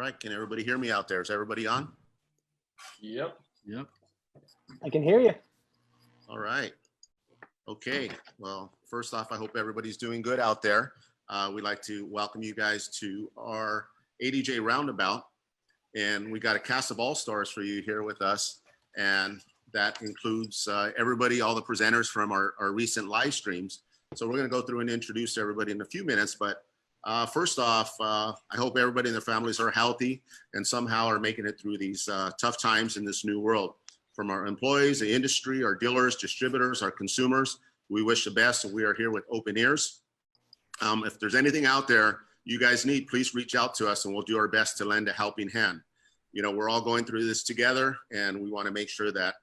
right, can everybody hear me out there? Is everybody on? Yep. Yep. I can hear you. All right. Okay. Well, first off, I hope everybody's doing good out there. We'd like to welcome you guys to our ADJ Roundabout. And we got a cast of all-stars for you here with us. And that includes everybody, all the presenters from our recent live streams. So we're going to go through and introduce everybody in a few minutes. But first off, I hope everybody and their families are healthy and somehow are making it through these tough times in this new world. From our employees, the industry, our dealers, distributors, our consumers, we wish the best, and we are here with open ears. If there's anything out there you guys need, please reach out to us and we'll do our best to lend a helping hand. You know, we're all going through this together, and we want to make sure that,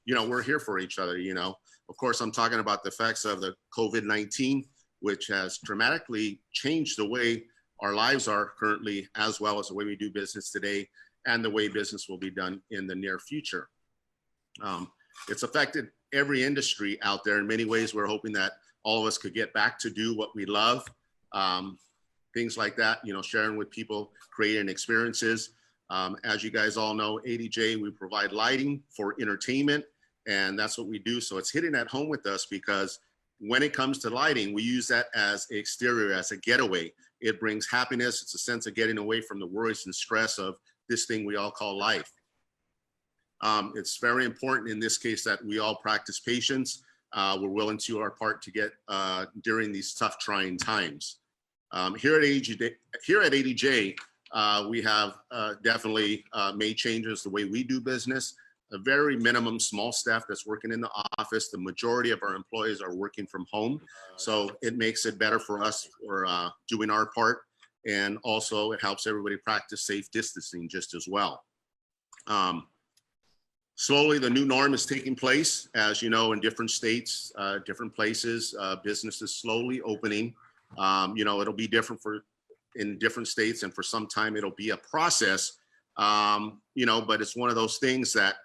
you know, we're here for each other. You know, of course, I'm talking about the effects of the COVID-19, which has dramatically changed the way our lives are currently, as well as the way we do business today and the way business will be done in the near future. It's affected every industry out there. In many ways, we're hoping that all of us could get back to do what we love. Things like that, you know, sharing with people, creating experiences. As you guys all know, ADJ, we provide lighting for entertainment, and that's what we do. So it's hitting at home with us, because when it comes to lighting, we use that as exterior, as a getaway. It brings happiness. It's a sense of getting away from the worries and stress of this thing we all call life. It's very important in this case that we all practice patience. We're willing to do our part to get during these tough, trying times. Here at ADJ, we have definitely made changes the way we do business. A very minimum small staff that's working in the office. The majority of our employees are working from home. So it makes it better for us for doing our part. And also it helps everybody practice safe distancing just as well. Slowly, the new norm is taking place. As you know, in different states, different places, businesses slowly opening. You know, it'll be different in different states, and for some time it'll be a process, you know, but it's one of those things that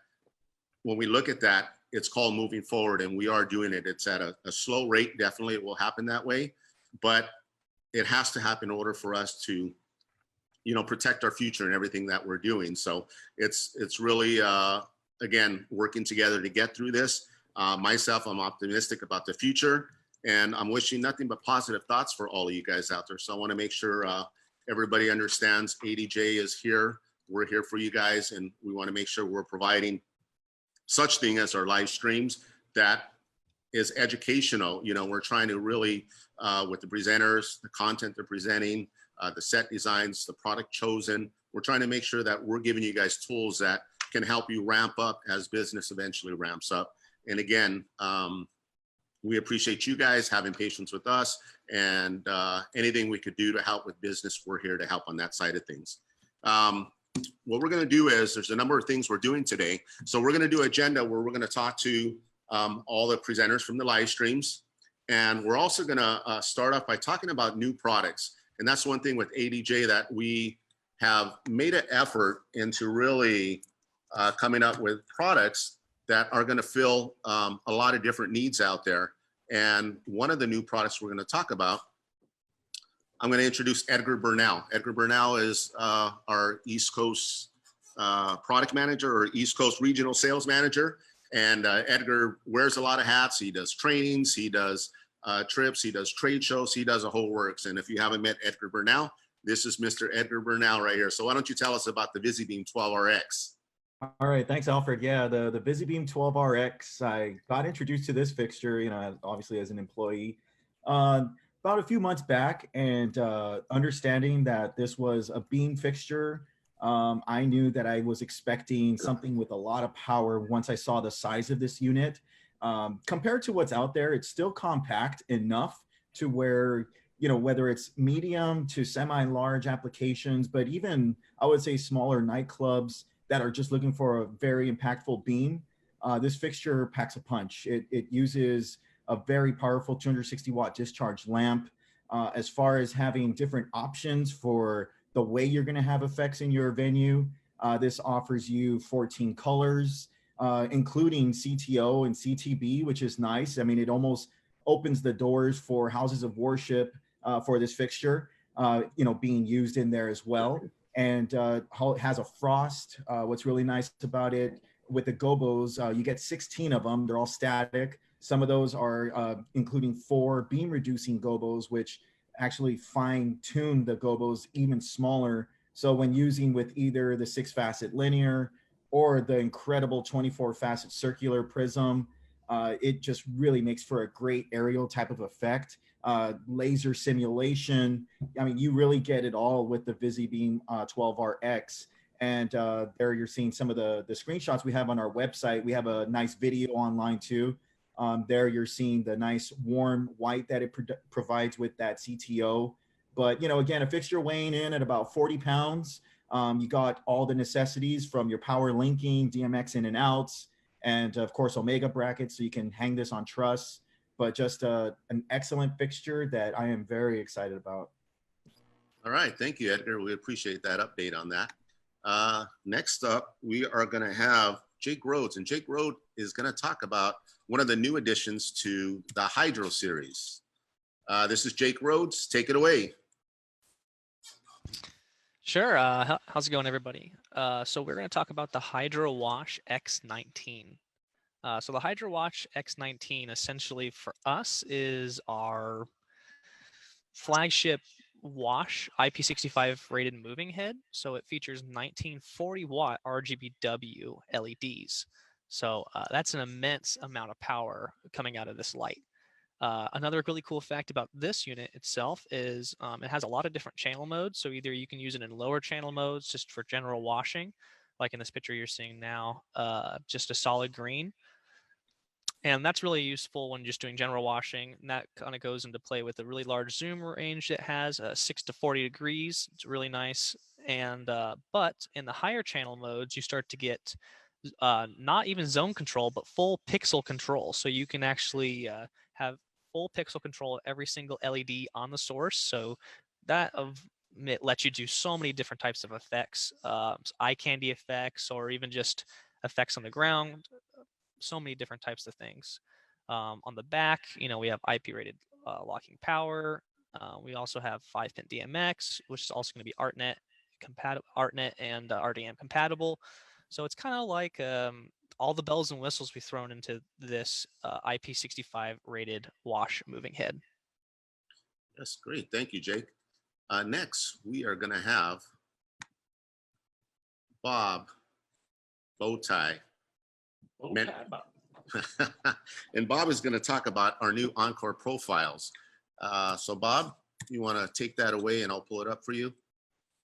when we look at that, it's called moving forward, and we are doing it. It's at a slow rate. Definitely it will happen that way, but it has to happen in order for us to, you know, protect our future and everything that we're doing. So it's really, again, working together to get through this. Myself, I'm optimistic about the future, and I'm wishing nothing but positive thoughts for all of you guys out there. So I want to make sure everybody understands ADJ is here. We're here for you guys, and we want to make sure we're providing such thing as our live streams that is educational. You know, we're trying to really, with the presenters, the content they're presenting, the set designs, the product chosen, we're trying to make sure that we're giving you guys tools that can help you ramp up as business eventually ramps up. And again, we appreciate you guys having patience with us, and anything we could do to help with business, we're here to help on that side of things. What we're going to do is there's a number of things we're doing today. So we're going to do an agenda where we're going to talk to all the presenters from the live streams. And we're also going to start off by talking about new products. And that's one thing with ADJ that we have made an effort into really coming up with products that are going to fill a lot of different needs out there. And one of the new products we're going to talk about, I'm going to introduce Edgar Bernal. Edgar Bernal is our East Coast product manager, or East Coast regional sales manager. And Edgar wears a lot of hats. He does trainings, he does trips, he does trade shows, he does a whole works. And if you haven't met Edgar Bernal, this is Mr. Edgar Bernal right here. So why don't you tell us about the VisiBeam 12RX? All right, thanks, Alfred. Yeah, the VisiBeam 12RX, I got introduced to this fixture, you know, obviously as an employee, about a few months back, and understanding that this was a beam fixture, I knew that I was expecting something with a lot of power once I saw the size of this unit. Compared to what's out there, it's still compact enough to where, you know, whether it's medium to semi-large applications, but even I would say smaller nightclubs that are just looking for a very impactful beam, this fixture packs a punch. It uses a very powerful 260-watt discharge lamp. As far as having different options for the way you're going to have effects in your venue, this offers you 14 colors, including CTO and CTB, which is nice. I mean, it almost opens the doors for houses of worship for this fixture, you know, being used in there as well. and how it has a frost. What's really nice about it, with the gobos, you get 16 of them. They're all static. Some of those are including 4 beam reducing gobos, which actually fine tune the gobos even smaller. So when using with either the 6-facet linear or the incredible 24-facet circular prism, it just really makes for a great aerial type of effect. Laser simulation. I mean, you really get it all with the VisiBeam 12RX. And there you're seeing some of the screenshots we have on our website. We have a nice video online too. There you're seeing the nice warm white that it provides with that CTO. But, you know, again, a fixture weighing in at about 40 pounds. You got all the necessities from your power linking, DMX in and outs, and of course, Omega brackets, so you can hang this on truss. But just an excellent fixture that I am very excited about. All right, thank you, Edgar. We appreciate that update on that. Next up, we are going to have Jake Rhodes, and Jake Rhodes is going to talk about one of the new additions to the Hydro series. This is Jake Rhodes. Take it away. Sure. How's it going, everybody? So we're going to talk about the Hydro Wash X19. So the Hydro Wash X19 essentially for us is our flagship wash IP65 rated moving head. So it features 1940 watt RGBW LEDs. So that's an immense amount of power coming out of this light. Another really cool fact about this unit itself is it has a lot of different channel modes. So either you can use it in lower channel modes just for general washing, like in this picture you're seeing now, just a solid green. And that's really useful when just doing general washing. And that kind of goes into play with a really large zoom range it has, 6 to 40 degrees. It's really nice. And but in the higher channel modes, you start to get not even zone control, but full pixel control. So you can actually have full pixel control of every single LED on the source. So that it lets you do so many different types of effects, eye candy effects, or even just effects on the ground. So many different types of things. On the back, you know, we have IP rated locking power. We also have 5-pin DMX, which is also going to be ArtNet compatible, ArtNet and RDM compatible. So it's kind of like all the bells and whistles we've thrown into this IP65 rated wash moving head. That's great. Thank you, Jake. Next, we are going to have Bob Bowtie. And Bob is going to talk about our new Encore Profiles. So Bob, you want to take that away and I'll pull it up for you?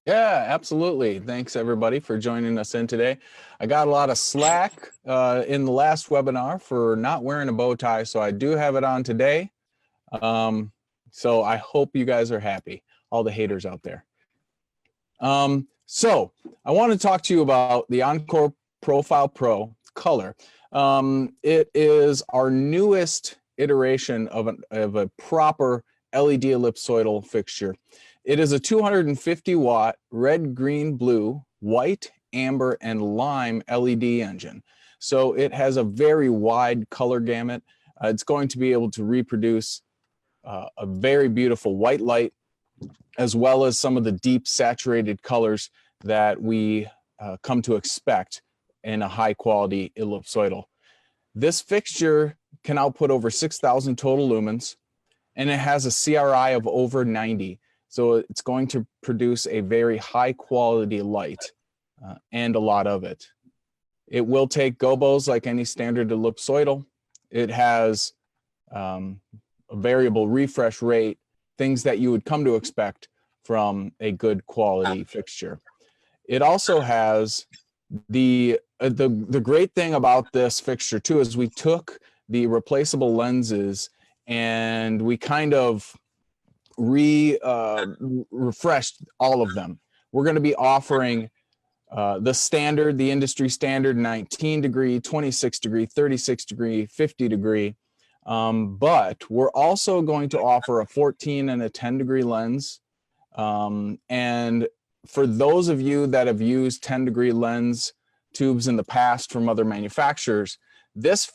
Yeah, absolutely. Thanks everybody for joining us in today. I got a lot of slack in the last webinar for not wearing a bow tie, so I do have it on today. So I hope you guys are happy, all the haters out there. So I want to talk to you about the Encore Profile Pro Color. It is our newest iteration of a proper LED ellipsoidal fixture. It is a 250 watt red, green, blue, white, amber, and lime LED engine. So it has a very wide color gamut. It's going to be able to reproduce a very beautiful white light, as well as some of the deep saturated colors that we come to expect in a high quality ellipsoidal. This fixture can output over 6,000 total lumens, and it has a CRI of over 90. So it's going to produce a very high quality light and a lot of it. It will take gobos like any standard ellipsoidal. It has a variable refresh rate, things that you would come to expect from a good quality fixture. It also has the great thing about this fixture too is we took the replaceable lenses and we kind of refreshed all of them. We're going to be offering the industry standard 19 degree, 26 degree, 36 degree, 50 degree. But we're also going to offer a 14 and a 10 degree lens. And for those of you that have used 10 degree lens tubes in the past from other manufacturers, this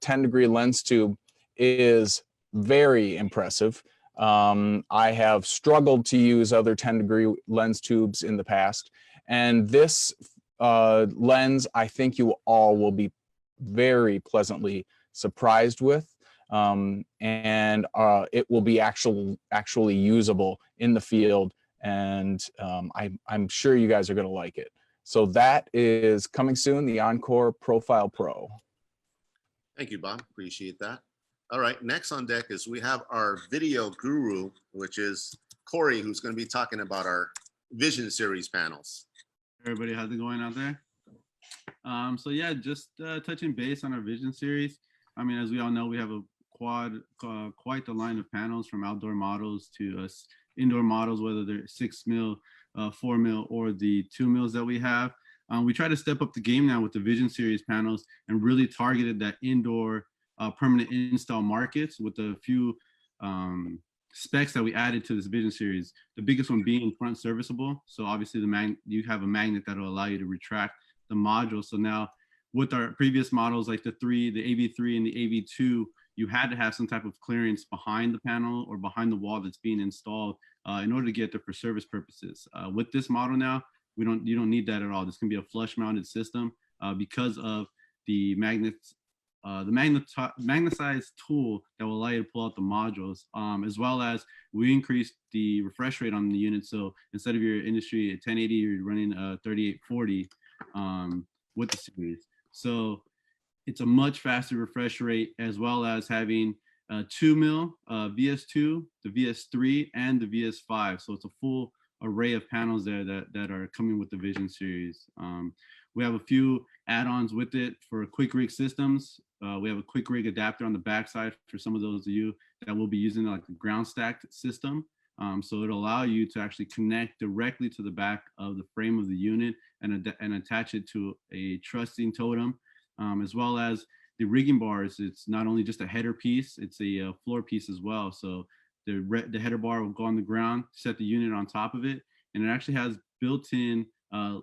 10 degree lens tube is very impressive. I have struggled to use other 10-degree lens tubes in the past, and this lens, I think you all will be very pleasantly surprised with, and it will be actually usable in the field, and I'm sure you guys are going to like it. So that is coming soon, the Encore Profile Pro. Thank you, Bob. Appreciate that. All right, next on deck is we have our video guru, which is Corey, who's going to be talking about our Vision Series panels. Everybody, how's it going out there? So yeah, just touching base on our Vision Series. I mean, as we all know, we have a quite the line of panels, from outdoor models to indoor models, whether they're 6 mil, 4 mil, or the 2 mils that we have. We try to step up the game now with the Vision Series panels and really targeted that indoor permanent install markets with a few specs that we added to this Vision Series. The biggest one being front serviceable. So obviously you have a magnet that will allow you to retract the module. So now with our previous models like the AV3 and the AV2, you had to have some type of clearance behind the panel or behind the wall that's being installed in order to get there for service purposes. With this model now, you don't need that at all. This can be a flush mounted system because of the magnetized tool that will allow you to pull out the modules, as well as we increased the refresh rate on the unit. So instead of your industry at 1080, you're running 3840 with the series. So it's a much faster refresh rate, as well as having 2 mil VS2, the VS3, and the VS5. So it's a full array of panels there that are coming with the Vision Series. We have a few add-ons with it for quick rig systems. We have a quick rig adapter on the backside for some of those of you that will be using like a ground stacked system. So it'll allow you to actually connect directly to the back of the frame of the unit and attach it to a trusting totem, as well as the rigging bars. It's not only just a header piece, it's a floor piece as well. So the header bar will go on the ground, set the unit on top of it, and it actually has built-in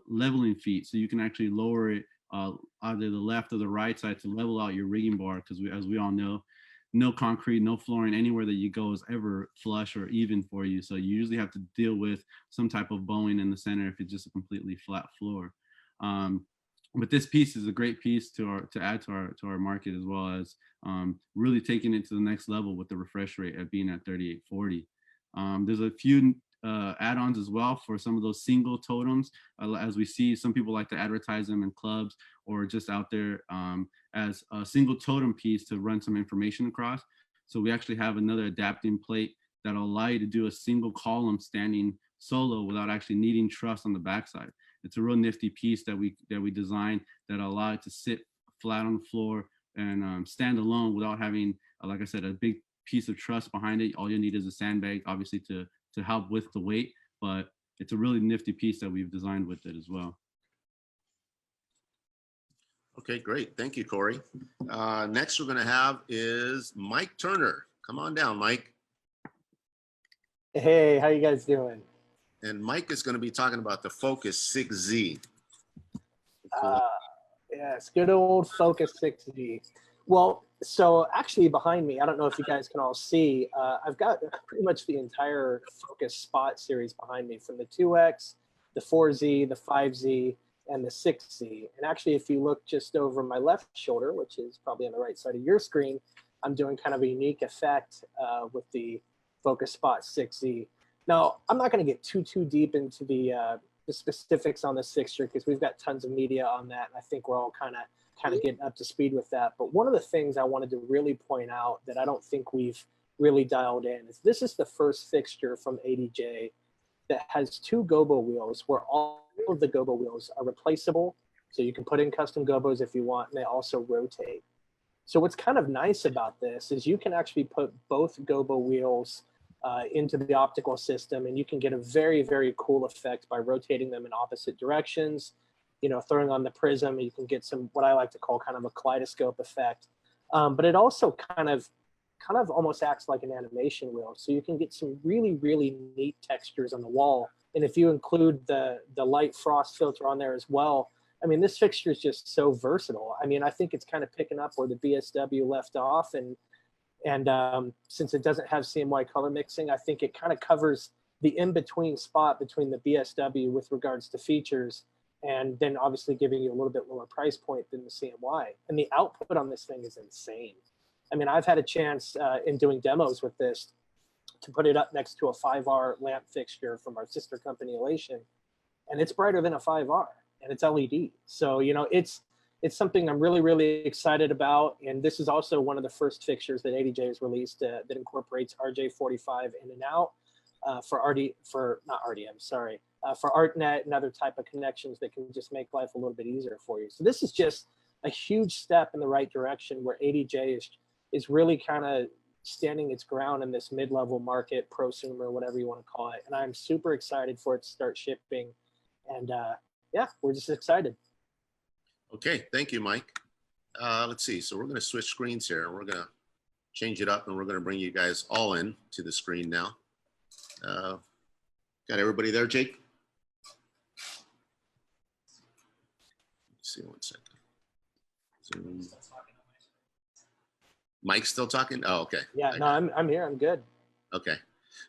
leveling feet, so you can actually lower it either the left or the right side to level out your rigging bar, because as we all know, no concrete, no flooring anywhere that you go is ever flush or even for you. So you usually have to deal with some type of bowing in the center if it's just a completely flat floor. But this piece is a great piece to add to our market, as well as really taking it to the next level with the refresh rate at being at 3840. There's a few add-ons as well for some of those single totems. As we see, some people like to advertise them in clubs or just out there as a single totem piece to run some information across. So we actually have another adapting plate that'll allow you to do a single column standing solo without actually needing truss on the backside. It's a real nifty piece that we designed that allow it to sit flat on the floor and stand alone without having, like I said, a big piece of truss behind it. All you need is a sandbag, obviously, to help with the weight, but it's a really nifty piece that we've designed with it as well. Okay, great. Thank you, Corey. Next we're going to have is Mike Turner. Come on down, Mike. Hey, how you guys doing? And Mike is going to be talking about the Focus 6Z. Yes, good old Focus 6Z. Well, so actually behind me, I don't know if you guys can all see, I've got pretty much the entire Focus Spot series behind me, from the 2X, the 4Z, the 5Z, and the 6Z. And actually, if you look just over my left shoulder, which is probably on the right side of your screen, I'm doing kind of a unique effect with the Focus Spot 6Z. Now, I'm not going to get too deep into the specifics on this fixture, because we've got tons of media on that, and I think we're all kind of getting up to speed with that. But one of the things I wanted to really point out that I don't think we've really dialed in is this is the first fixture from ADJ that has 2 gobo wheels, where all of the gobo wheels are replaceable. So you can put in custom gobos if you want, and they also rotate. So what's kind of nice about this is you can actually put both gobo wheels into the optical system, and you can get a very, very cool effect by rotating them in opposite directions. You know, throwing on the prism, you can get some, what I like to call kind of a kaleidoscope effect. But it also kind of almost acts like an animation wheel. So you can get some really, really neat textures on the wall. And if you include the light frost filter on there as well, I mean, this fixture is just so versatile. I mean, I think it's kind of picking up where the BSW left off, and And since it doesn't have CMY color mixing, I think it kind of covers the in-between spot between the BSW with regards to features, and then obviously giving you a little bit lower price point than the CMY. And the output on this thing is insane. I mean, I've had a chance in doing demos with this to put it up next to a 5R lamp fixture from our sister company Elation, and it's brighter than a 5R, and it's LED. So, you know, it's something I'm really, really excited about. And this is also one of the first fixtures that ADJ has released that incorporates RJ45 in and out for ArtNet and other type of connections that can just make life a little bit easier for you. So this is just a huge step in the right direction where ADJ is really kind of standing its ground in this mid-level market, prosumer, whatever you want to call it. And I'm super excited for it to start shipping. And yeah, we're just excited. Okay, thank you, Mike. Let's see. So we're going to switch screens here, and we're going to change it up, and we're going to bring you guys all in to the screen now. Got everybody there, Jake? Let's see, 1 second. Zoom. Mike's still talking? Oh, okay. Yeah, no, I'm here. I'm good. Okay.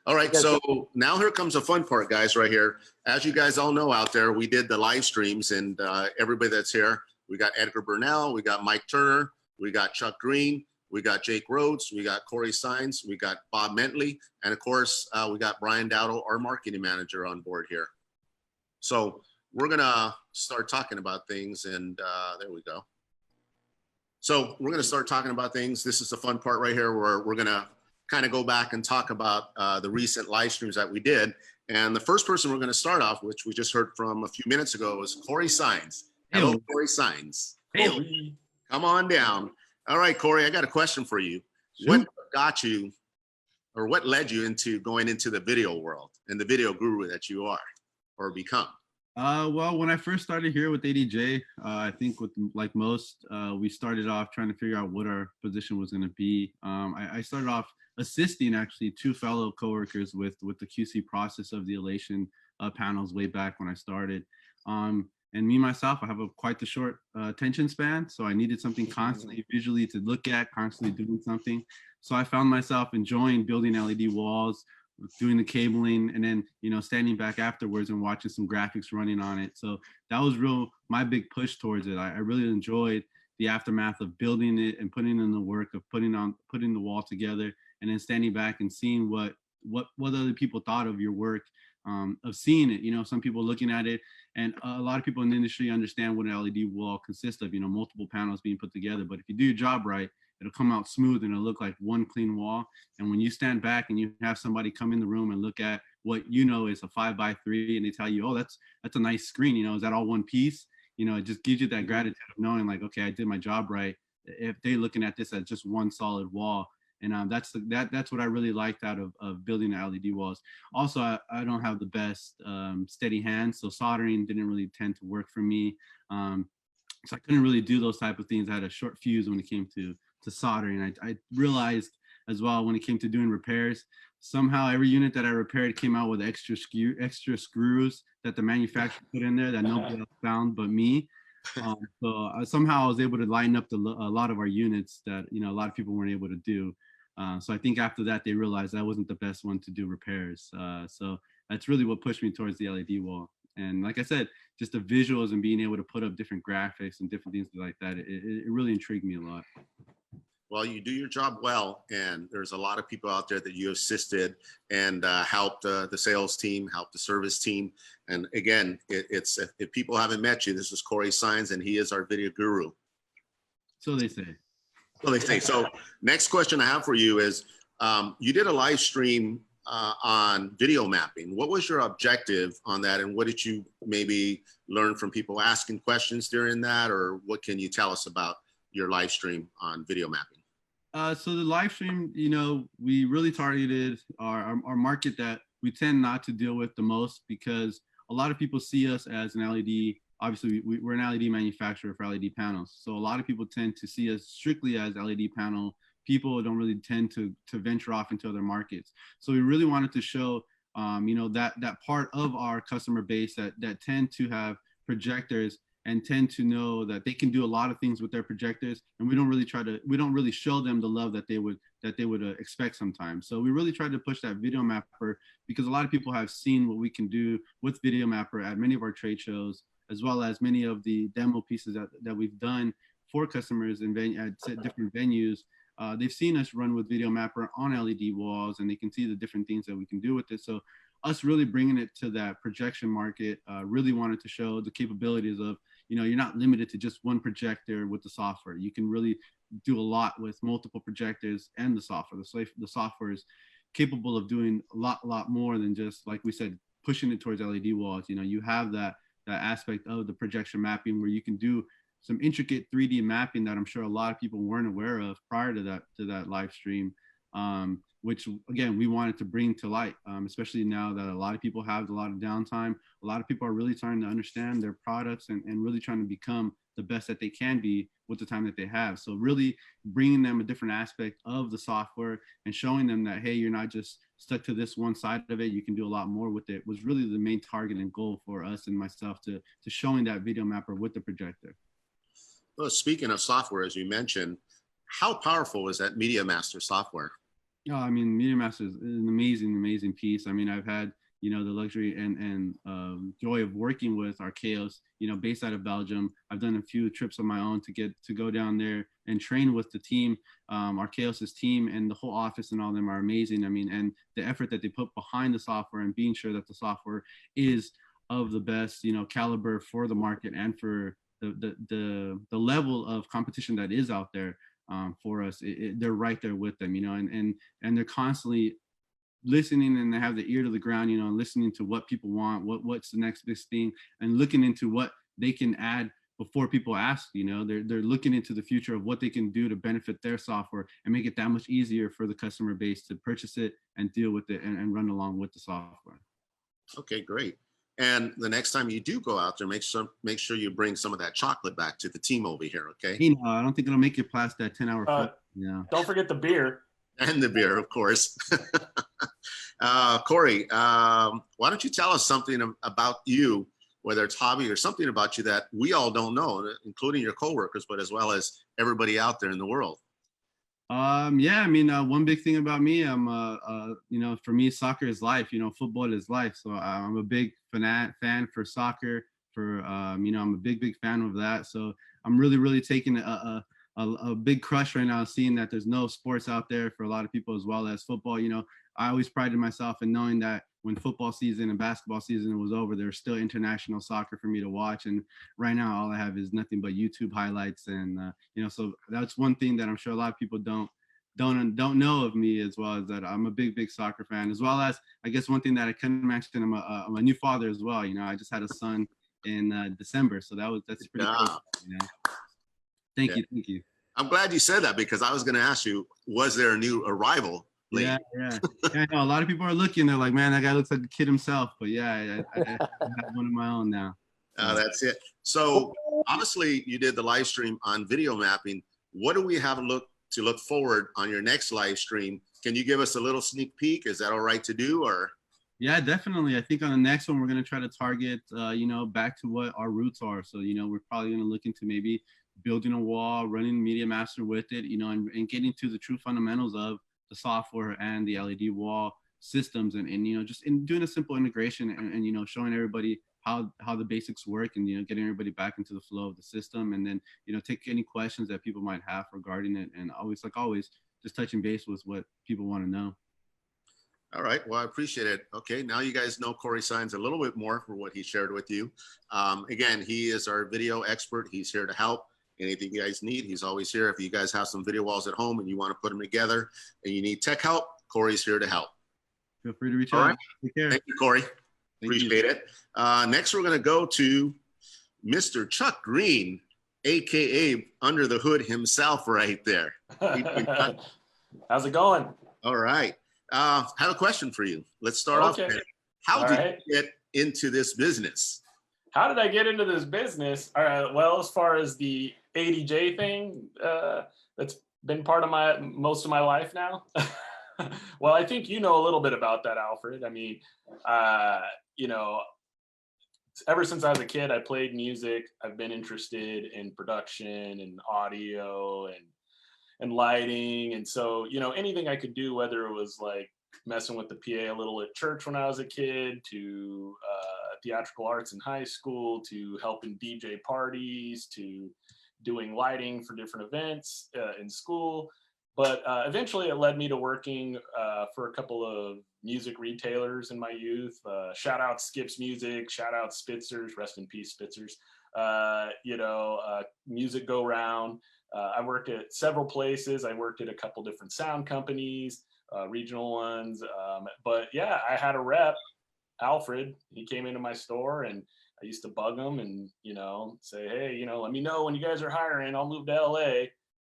All right. So now here comes the fun part, guys, right here. As you guys all know out there, we did the live streams, and everybody that's here, we got Edgar Bernal, we got Mike Turner, we got Chuck Green, we got Jake Rhodes, we got Corey Sanez, we got Bob Mentele, and of course, we got Brian Dowdle, our marketing manager, on board here. So we're going to start talking about things, and there we go. So we're going to start talking about things. This is the fun part right here where we're going to kind of go back and talk about the recent live streams that we did. And the first person we're going to start off, which we just heard from a few minutes ago, was Corey Sanez. Hello, Corey Sanez. Hey, come on down. All right, Corey, I got a question for you. Sure. What got you, or what led you into going into the video world and the video guru that you are or become? Well, when I first started here with ADJ, I think with like most, we started off trying to figure out what our position was going to be. I started off assisting actually 2 fellow coworkers with the QC process of the Elation panels way back when I started. And me myself, I have quite the short attention span, so I needed something constantly visually to look at, constantly doing something. So I found myself enjoying building LED walls, doing the cabling, and then, you know, standing back afterwards and watching some graphics running on it. So that was my big push towards it. I really enjoyed the aftermath of building it and putting in the work of putting the wall together, and then standing back and seeing what other people thought of your work, of seeing it. You know, some people looking at it, and a lot of people in the industry understand what an LED wall consists of, you know, multiple panels being put together. But if you do your job right, it'll come out smooth and it'll look like one clean wall. And when you stand back and you have somebody come in the room and look at what you know is a 5x3, and they tell you, oh, that's a nice screen, you know, is that all one piece? You know, it just gives you that gratitude of knowing like, okay, I did my job right. If they're looking at this as just one solid wall. And that's what I really liked out of building the LED walls. Also, I don't have the best steady hands, so soldering didn't really tend to work for me. So I couldn't really do those type of things. I had a short fuse when it came to soldering. I realized as well when it came to doing repairs, somehow every unit that I repaired came out with extra screws that the manufacturer put in there that nobody else found but me. So somehow I was able to line up a lot of our units that, you know, a lot of people weren't able to do. So I think after that, they realized I wasn't the best one to do repairs. So that's really what pushed me towards the LED wall. And like I said, just the visuals and being able to put up different graphics and different things like that, it really intrigued me a lot. Well, you do your job well, and there's a lot of people out there that you assisted and helped the sales team, helped the service team. And again, it's if people haven't met you, this is Corey Sanez, and he is our video guru. So they say. So they say. So next question I have for you is, you did a live stream on video mapping. What was your objective on that, and what did you maybe learn from people asking questions during that, or what can you tell us about your live stream on video mapping? So the live stream, you know, we really targeted our market that we tend not to deal with the most, because a lot of people see us as an LED. Obviously, we're an LED manufacturer for LED panels. So a lot of people tend to see us strictly as LED panel. People don't really tend to venture off into other markets. So we really wanted to show, you know, that part of our customer base that tend to have projectors and tend to know that they can do a lot of things with their projectors, and we don't really show them the love that that they would expect sometimes. So we really tried to push that video mapper because a lot of people have seen what we can do with video mapper at many of our trade shows, as well as many of the demo pieces that we've done for customers at different venues. They've seen us run with video mapper on LED walls, and they can see the different things that we can do with it. So us really bringing it to that projection market, really wanted to show the capabilities of, you're not limited to just one projector with the software. You can really do a lot with multiple projectors and the software. The software is capable of doing a lot more than just, like we said, pushing it towards LED walls. You have that aspect of the projection mapping where you can do some intricate 3D mapping that I'm sure a lot of people weren't aware of prior to that live stream, which again, we wanted to bring to light, especially now that a lot of people have a lot of downtime. A lot of people are really trying to understand their products and really trying to become the best that they can be with the time that they have. So really bringing them a different aspect of the software and showing them that, hey, you're not just stuck to this one side of it, you can do a lot more with it, was really the main target and goal for us and myself to showing that video mapper with the projector. Well, speaking of software, as you mentioned, how powerful is that Media Master software? I mean, Media Master is an amazing piece. I mean, I've had, the luxury and joy of working with Archaeos, based out of Belgium. I've done a few trips of my own to go down there and train with the team. Archaeos' team and the whole office and all of them are amazing. I mean, and the effort that they put behind the software and being sure that the software is of the best, caliber for the market and for the level of competition that is out there for us. They're right there with them, and they're constantly listening, and they have the ear to the ground, listening to what people want, what's the next best thing, and looking into what they can add before people ask. They're looking into the future of what they can do to benefit their software and make it that much easier for the customer base to purchase it and deal with it and run along with the software. Okay, great. And the next time you do go out there, make sure you bring some of that chocolate back to the team over here, okay? I don't think it'll make it past that 10-hour Don't forget the beer. And the beer, of course. Corey, why don't you tell us something about you, whether it's hobby or something about you that we all don't know, including your coworkers, but as well as everybody out there in the world. One big thing about me, for me, soccer is life, football is life. So I'm a big fan for soccer, I'm a big fan of that. So I'm really taking a big crush right now, seeing that there's no sports out there for a lot of people as well as football. I always prided myself in knowing that when football season and basketball season was over, there's still international soccer for me to watch. And right now, all I have is nothing but YouTube highlights. And, so that's one thing that I'm sure a lot of people don't know of me, as well as that I'm a big soccer fan, as well as, I guess one thing that I couldn't mention, I'm a new father as well. I just had a son in December. So that's pretty cool. Thank you. I'm glad you said that, because I was going to ask you, was there a new arrival? Yeah. I know a lot of people are looking. They're like, man, that guy looks like a kid himself. But yeah, I have one of my own now. That's it. So obviously, you did the live stream on video mapping. What do we have to look forward on your next live stream? Can you give us a little sneak peek? Is that all right to do? Or yeah, definitely. I think on the next one, we're going to try to target, back to what our roots are. So, we're probably going to look into maybe building a wall, running Media Master with it, and getting to the true fundamentals of the software and the LED wall systems, and just in doing a simple integration and showing everybody how the basics work, and getting everybody back into the flow of the system, and then take any questions that people might have regarding it, and always just touching base with what people want to know. All right, well, I appreciate it. Okay, now you guys know Corey Sanez a little bit more for what he shared with you. Again, he is our video expert. He's here to help. Anything you guys need, he's always here. If you guys have some video walls at home and you want to put them together and you need tech help, Corey's here to help. Feel free to reach out. All right. Take care. Thank you, Corey. Appreciate it. Next, we're going to go to Mr. Chuck Green, AKA Under the Hood himself right there. How's it going? All right. I have a question for you. Let's start off there. How did you get into this business? How did I get into this business? All right. Well, as far as the ADJ thing, that's been part of most of my life now. Well, I think you know a little bit about that, Alfred. I mean, ever since I was a kid, I played music. I've been interested in production and audio, and and lighting. And so, you know, anything I could do, whether it was like messing with the PA a little at church when I was a kid, to theatrical arts in high school, to helping DJ parties, to doing lighting for different events in school. But eventually it led me to working for a couple of music retailers in my youth. Shout out Skips Music, shout out Spitzers, rest in peace Spitzers. You know, Music Go Round. I worked at several places. I worked at a couple different sound companies, regional ones. But yeah, I had a rep, Alfred. He came into my store and I used to bug him and, you know, say, hey, you know, let me know when you guys are hiring. I'll move to LA.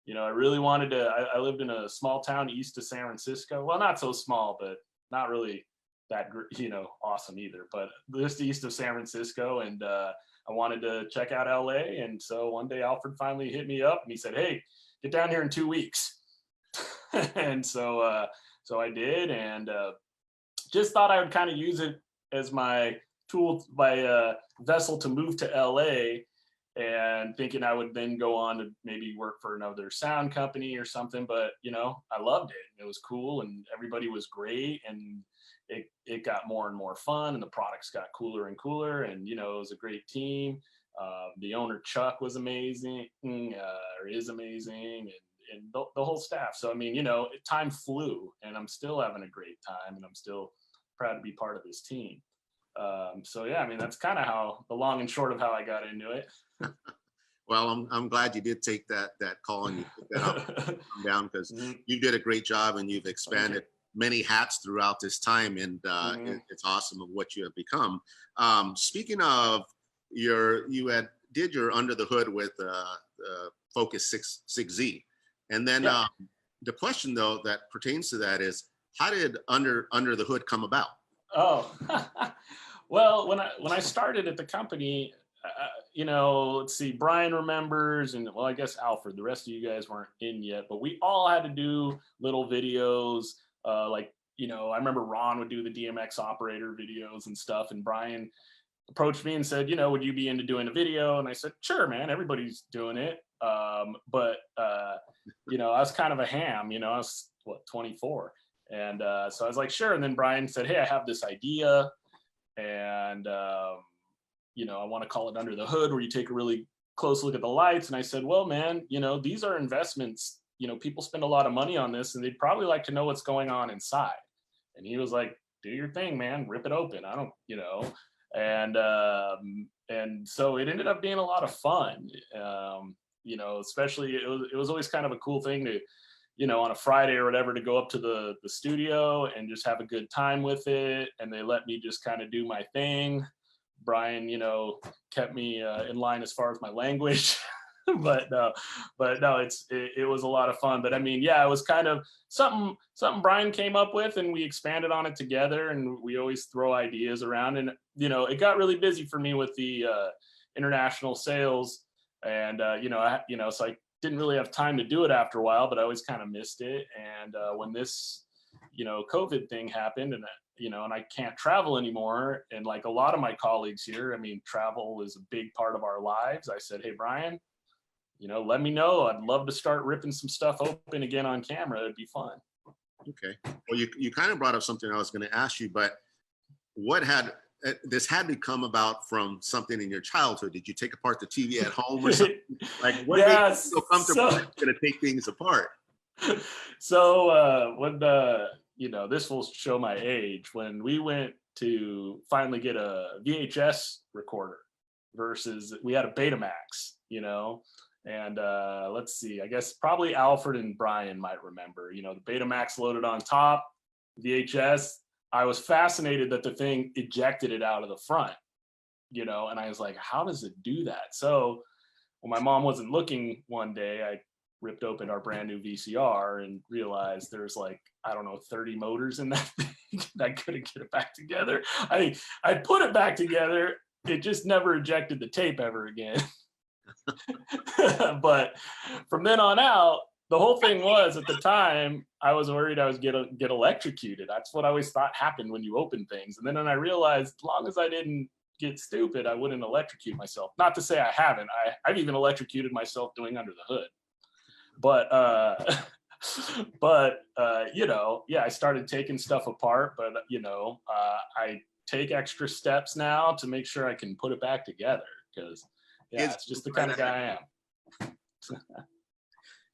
You know, I really wanted to, I lived in a small town east of San Francisco. Well, not so small, but not really that, you know, awesome either, but just east of San Francisco. And I wanted to check out LA. And so one day Alfred finally hit me up and he said, hey, get down here in 2 weeks. And so, so I did, and just thought I would kind of use it as my tool, my vessel to move to LA. And thinking I would then go on to maybe work for another sound company or something. But, you know, I loved it. It was cool and everybody was great. And it got more and more fun and the products got cooler and cooler. And, you know, it was a great team. The owner, Chuck, was amazing, or is amazing. And the whole staff. So, I mean, you know, time flew and I'm still having a great time and I'm still proud to be part of this team. So yeah, I mean, that's kind of how the long and short of how I got into it. Well, I'm glad you did take that call and you put that up down, because you did a great job and you've expanded many hats throughout this time, and it's awesome of what you have become. Speaking of you did your under the hood with Focus 6Z, and then the question though that pertains to that is, how did under the hood come about? Oh, well, when I started at the company, you know, let's see, Brian remembers, and well, I guess Alfred, the rest of you guys weren't in yet, but we all had to do little videos. Like, you know, I remember Ron would do the DMX operator videos and stuff. And Brian approached me and said, you know, would you be into doing a video? And I said, sure, man, everybody's doing it. But you know, I was kind of a ham, you know, I was 24. And so I was like, sure. And then Brian said, hey, I have this idea. And, you know, I want to call it Under the Hood, where you take a really close look at the lights. And I said, well, man, you know, these are investments. You know, people spend a lot of money on this and they'd probably like to know what's going on inside. And he was like, do your thing, man, rip it open. I don't, you know, and so it ended up being a lot of fun. You know, especially it was always kind of a cool thing to, you know, on a Friday or whatever, to go up to the studio and just have a good time with it. And they let me just kind of do my thing. Brian, you know, kept me in line as far as my language, but no, it was a lot of fun. But I mean, yeah, it was kind of something Brian came up with, and we expanded on it together, and we always throw ideas around. And, you know, it got really busy for me with the international sales, and, you know, so I didn't really have time to do it after a while, but I always kind of missed it. And when this, you know, COVID thing happened, and you know, and I can't travel anymore, and like a lot of my colleagues here, I mean, travel is a big part of our lives. I said, hey, Brian, you know, let me know. I'd love to start ripping some stuff open again on camera. It'd be fun. Okay. Well, you kind of brought up something I was going to ask you, but this had to come about from something in your childhood. Did you take apart the TV at home or something? Like, what made you so comfortable going to take things apart? So when you know, this will show my age, when we went to finally get a VHS recorder versus we had a Betamax, you know, and let's see, I guess probably Alfred and Brian might remember, you know, the Betamax loaded on top, VHS. I was fascinated that the thing ejected it out of the front, you know, and I was like, how does it do that? So when my mom wasn't looking one day, I ripped open our brand new VCR and realized there's like, I don't know, 30 motors in that thing. I couldn't get it back together. I put it back together. It just never ejected the tape ever again. But from then on out, the whole thing was, at the time, I was worried I was get electrocuted. That's what I always thought happened when you open things. And then I realized, as long as I didn't get stupid, I wouldn't electrocute myself. Not to say I haven't. I've even electrocuted myself doing Under the Hood. but you know, yeah, I started taking stuff apart, but you know, I take extra steps now to make sure I can put it back together, because yeah, it's just the kind of guy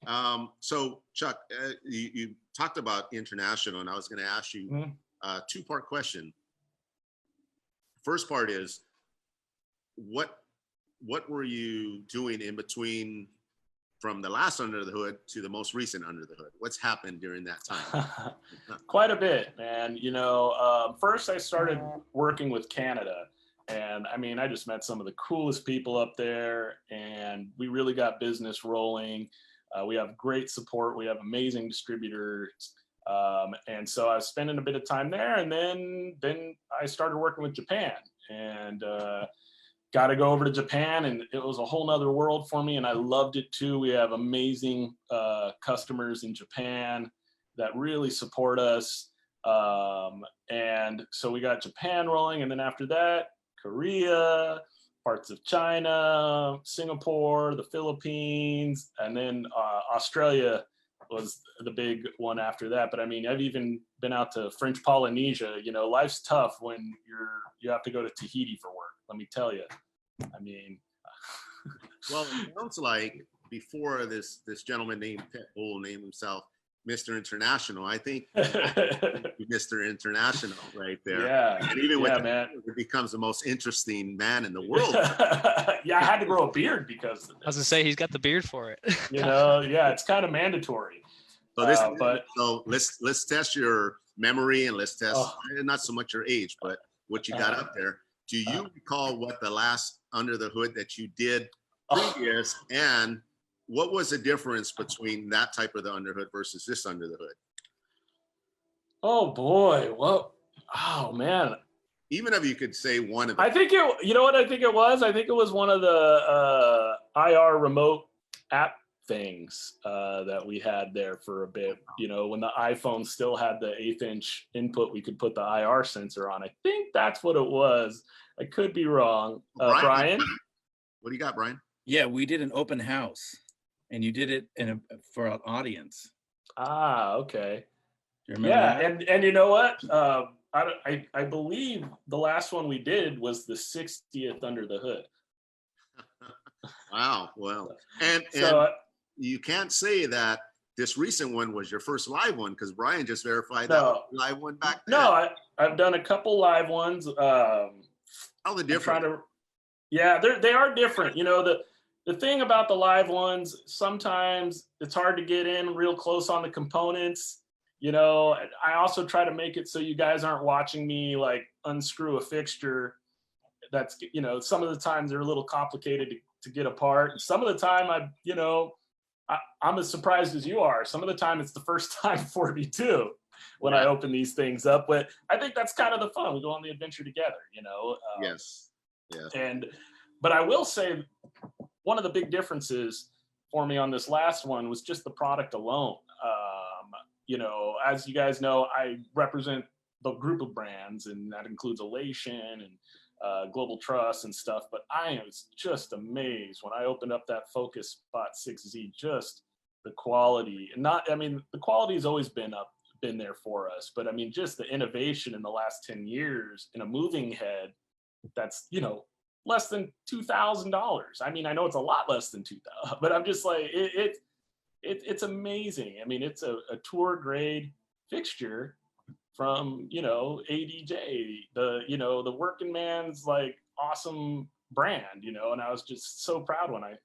I am. So Chuck, you talked about international, and I was going to ask you a two-part question. First part is, what were you doing in between from the last Under the Hood to the most recent Under the Hood? What's happened during that time? Quite a bit, man. You know, first I started working with Canada, and I mean, I just met some of the coolest people up there, and we really got business rolling. We have great support. We have amazing distributors. And so I was spending a bit of time there, and then I started working with Japan, and got to go over to Japan, and it was a whole nother world for me, and I loved it too. We have amazing customers in Japan that really support us. And so we got Japan rolling, and then after that, Korea, parts of China, Singapore, the Philippines, and then Australia was the big one after that. But I mean, I've even been out to French Polynesia. You know, life's tough when you have to go to Tahiti for work, let me tell you. I mean, well, it sounds like before this gentleman named Pitbull named himself Mr. International, I think Mr. International right there. Yeah, and even with man, it becomes the most interesting man in the world. Yeah, I had to grow a beard because I was gonna say he's got the beard for it. You know, yeah, it's kind of mandatory. So let's test your memory, and let's test not so much your age, but what you got up there. Do you recall what the last Under the Hood that you did previous, and what was the difference between that type of the Under Hood versus this Under the Hood? Oh boy, well, oh man. Even if you could say one of them. I think you know what I think it was? I think it was one of the IR remote app things that we had there for a bit. You know, when the iPhone still had the 1/8" input, we could put the IR sensor on. I think that's what it was. I could be wrong. Brian? What do you got, Brian? Yeah, we did an open house, and you did it for an audience. Ah, okay. Do you remember that? and you know what? I believe the last one we did was the 60th Under the Hood. Wow. Well, and you can't say that this recent one was your first live one, because Brian just verified that live one back then. No, I've done a couple live ones. How the different? Yeah, they are different. You know, the thing about the live ones, sometimes it's hard to get in real close on the components. You know, I also try to make it so you guys aren't watching me like unscrew a fixture. That's, you know, some of the times they're a little complicated to get apart. Some of the time I'm as surprised as you are. Some of the time it's the first time for me too when I open these things up. But I think that's kind of the fun. We go on the adventure together, you know. Yes. But I will say one of the big differences for me on this last one was just the product alone. You know, as you guys know, I represent the group of brands, and that includes Elation and Global Trust and stuff. But I was just amazed when I opened up that Focus Spot 6Z, just the quality. And the quality has always been there for us. But I mean, just the innovation in the last 10 years in a moving head that's, you know, less than $2,000. I mean, I know it's a lot less than $2,000, but I'm just like, it's amazing. I mean, it's a tour grade fixture from, you know, ADJ, the working man's like awesome brand, you know. And I was just so proud when I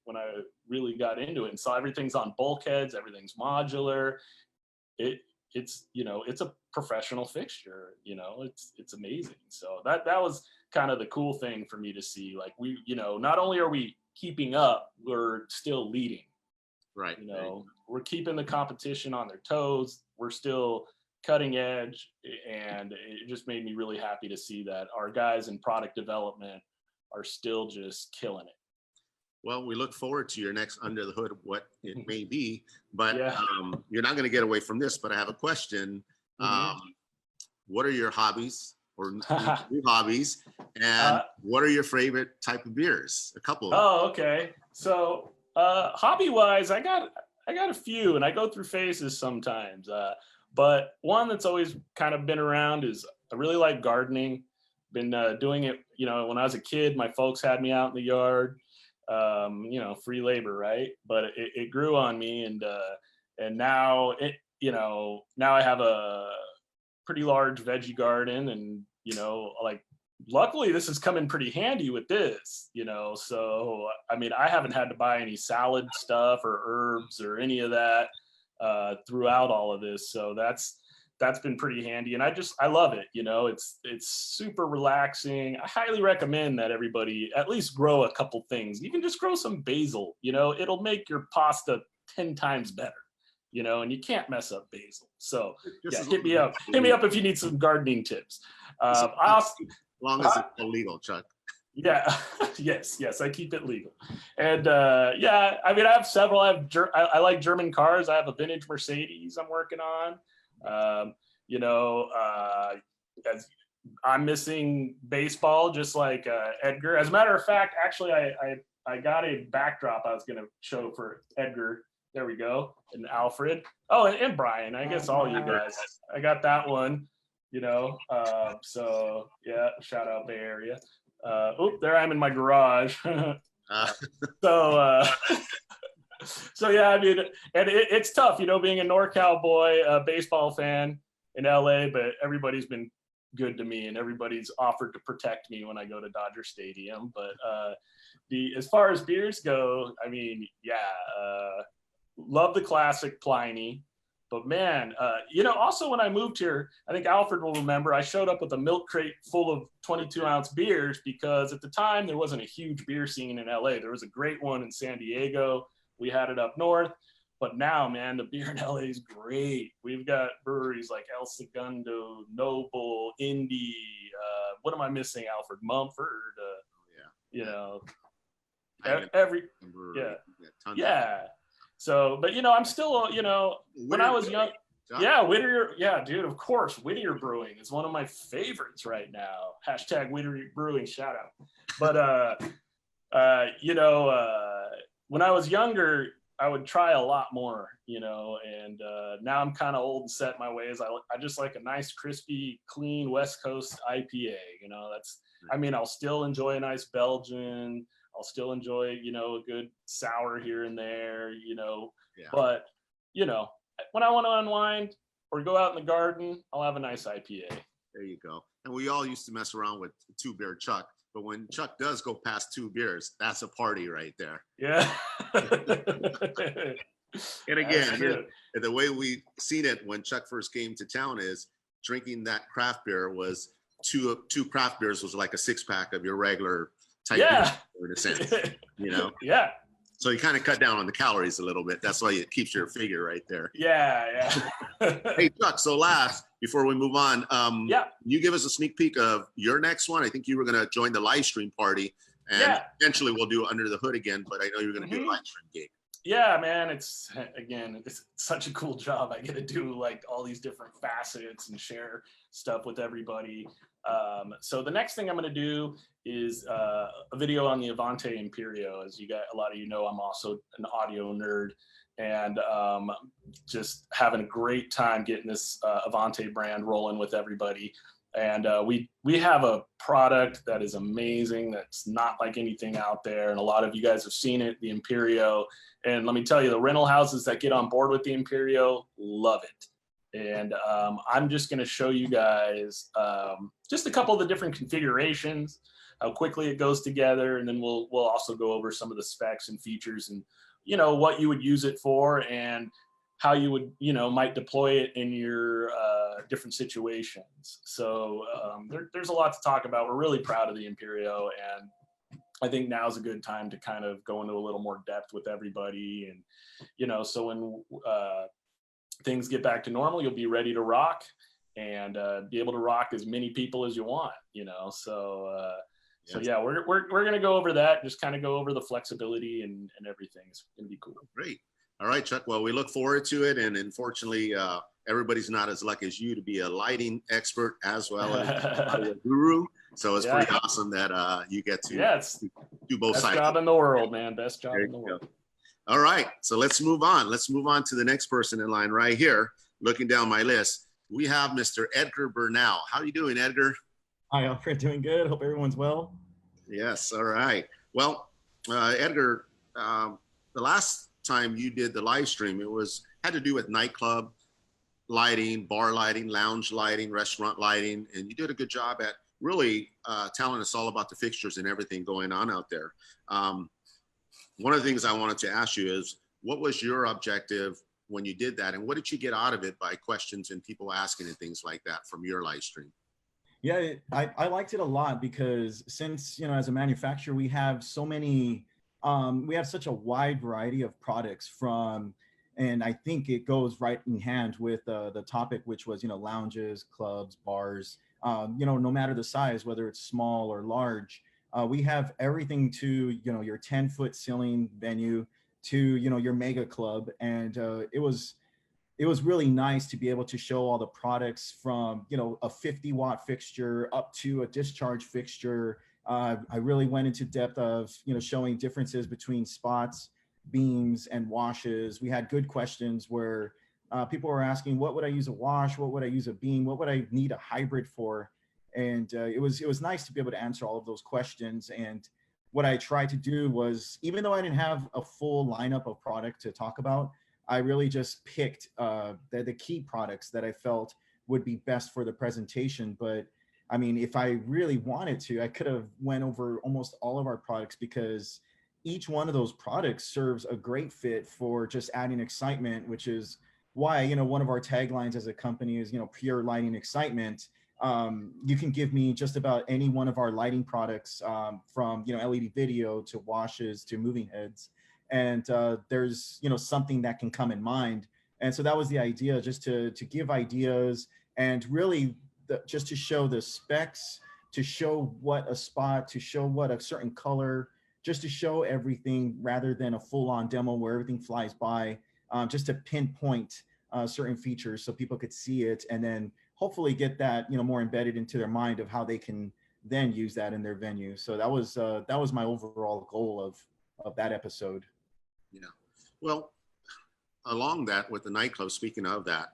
really got into it and saw everything's on bulkheads, everything's modular. It's you know, it's a professional fixture, you know. It's amazing. So that was kind of the cool thing for me to see. Like, we, you know, not only are we keeping up, we're still leading. Right. You know, we're keeping the competition on their toes. We're still cutting edge, and it just made me really happy to see that our guys in product development are still just killing it. Well, we look forward to your next Under the Hood, what it may be, but you're not going to get away from this, but I have a question. What are your hobbies or new hobbies, and what are your favorite type of beers? A couple of them. Oh, okay. So hobby wise, I got I got a few, and I go through phases sometimes. But one that's always kind of been around is I really like gardening. Been doing it, you know, when I was a kid, my folks had me out in the yard, you know, free labor, right? But it grew on me, and now it, you know, now I have a pretty large veggie garden, and you know, like luckily this has come in pretty handy with this, you know. So I mean, I haven't had to buy any salad stuff or herbs or any of that throughout all of this. So that's been pretty handy, and I love it. You know, it's super relaxing. I highly recommend that everybody at least grow a couple things. Even just grow some basil. You know, it'll make your pasta 10 times better. You know, and you can't mess up basil. So yeah, hit me up if you need some gardening tips. As long as it's illegal, Chuck. Yeah, yes, I keep it legal. And yeah, I mean, I have several. I like German cars. I have a vintage Mercedes I'm working on. You know, I'm missing baseball, just like Edgar. As a matter of fact, actually, I got a backdrop I was going to show for Edgar. There we go. And Alfred. Oh, and Brian. I guess all you guys. I got that one. You know, so yeah, shout out Bay Area. There I am in my garage. So yeah, I mean, and it's tough, you know, being a NorCal boy, a baseball fan in LA, but everybody's been good to me, and everybody's offered to protect me when I go to Dodger Stadium. But as far as beers go, I mean, yeah, love the classic Pliny. But man, you know, also when I moved here, I think Alfred will remember, I showed up with a milk crate full of 22-ounce beers because at the time there wasn't a huge beer scene in LA. There was a great one in San Diego. We had it up north. But now, man, the beer in LA is great. We've got breweries like El Segundo, Noble, Indy. What am I missing, Alfred? Mumford. You know, yeah. So, but you know, I'm still, you know, when I was young, yeah, Whittier, yeah, dude, of course, Whittier Brewing is one of my favorites right now. # Whittier Brewing, shout out. But, you know, when I was younger, I would try a lot more, you know, and now I'm kind of old and set in my ways. I just like a nice, crispy, clean West Coast IPA, you know, I mean, I'll still enjoy a nice Belgian. I'll still enjoy, you know, a good sour here and there, you know, but, you know, when I want to unwind or go out in the garden, I'll have a nice IPA. There you go. And we all used to mess around with 2-beer Chuck, but when Chuck does go past 2 beers, that's a party right there. Yeah. And again, the way we seen it when Chuck first came to town is drinking that craft beer was two craft beers was like a 6-pack of your regular type beer, in a sense, you know? Yeah. So you kind of cut down on the calories a little bit. That's why it keeps your figure right there. Yeah. Hey, Chuck, so last, before we move on, you give us a sneak peek of your next one. I think you were going to join the live stream party, and eventually we'll do Under the Hood again, but I know you're going to do a live stream gig. Yeah, man, it's such a cool job. I get to do like all these different facets and share stuff with everybody. So the next thing I'm going to do is a video on the Avante Imperio. As a lot of you know, I'm also an audio nerd, and just having a great time getting this Avante brand rolling with everybody. And we have a product that is amazing, that's not like anything out there, and a lot of you guys have seen it, the Imperio. And let me tell you, the rental houses that get on board with the Imperio love it. And I'm just going to show you guys just a couple of the different configurations, how quickly it goes together, and then we'll also go over some of the specs and features, and you know what you would use it for, and how you would, you know, might deploy it in your different situations. So there's a lot to talk about. We're really proud of the Imperio, and I think now's a good time to kind of go into a little more depth with everybody. And you know, so when things get back to normal, you'll be ready to rock and be able to rock as many people as you want, you know. So so yeah, we're gonna go over that, just kind of go over the flexibility and everything. It's gonna be cool. Great. All right, Chuck. Well, we look forward to it, and unfortunately, everybody's not as lucky as you to be a lighting expert as well as a guru. So it's pretty awesome that you get to do both sides. Best job in the world, man. Best job in the world. All right, so let's move on. Let's move on to the next person in line right here. Looking down my list, we have Mr. Edgar Bernal. How are you doing, Edgar? Hi, Alfred. Doing good. Hope everyone's well. Yes, all right. Well, Edgar, the last time you did the live stream, had to do with nightclub lighting, bar lighting, lounge lighting, restaurant lighting, and you did a good job at really telling us all about the fixtures and everything going on out there. One of the things I wanted to ask you is, what was your objective when you did that, and what did you get out of it by questions and people asking and things like that from your live stream? Yeah, I liked it a lot because since, as a manufacturer, we have so many, we have such a wide variety of products from, and I think it goes right in hand with the topic, which was, lounges, clubs, bars, no matter the size, whether it's small or large, we have everything to, your 10-foot ceiling venue to, your mega club. And it was really nice to be able to show all the products from, a 50-watt fixture up to a discharge fixture. I really went into depth of, showing differences between spots, beams, and washes. We had good questions where people were asking, what would I use a wash? What would I use a beam? What would I need a hybrid for? And it was nice to be able to answer all of those questions. And what I tried to do was, even though I didn't have a full lineup of product to talk about, I really just picked the key products that I felt would be best for the presentation. But I mean, if I really wanted to, I could have went over almost all of our products, because each one of those products serves a great fit for just adding excitement, which is why, one of our taglines as a company is, pure lighting excitement. You can give me just about any one of our lighting products, from, LED video to washes to moving heads. And there's, something that can come in mind. And so that was the idea, just to give ideas and really just to show the specs, to show what a spot, to show what a certain color, just to show everything rather than a full-on demo where everything flies by, just to pinpoint certain features so people could see it and then hopefully get that, more embedded into their mind of how they can then use that in their venue. So that was my overall goal of that episode. Yeah. Well, along that with the nightclub, speaking of that,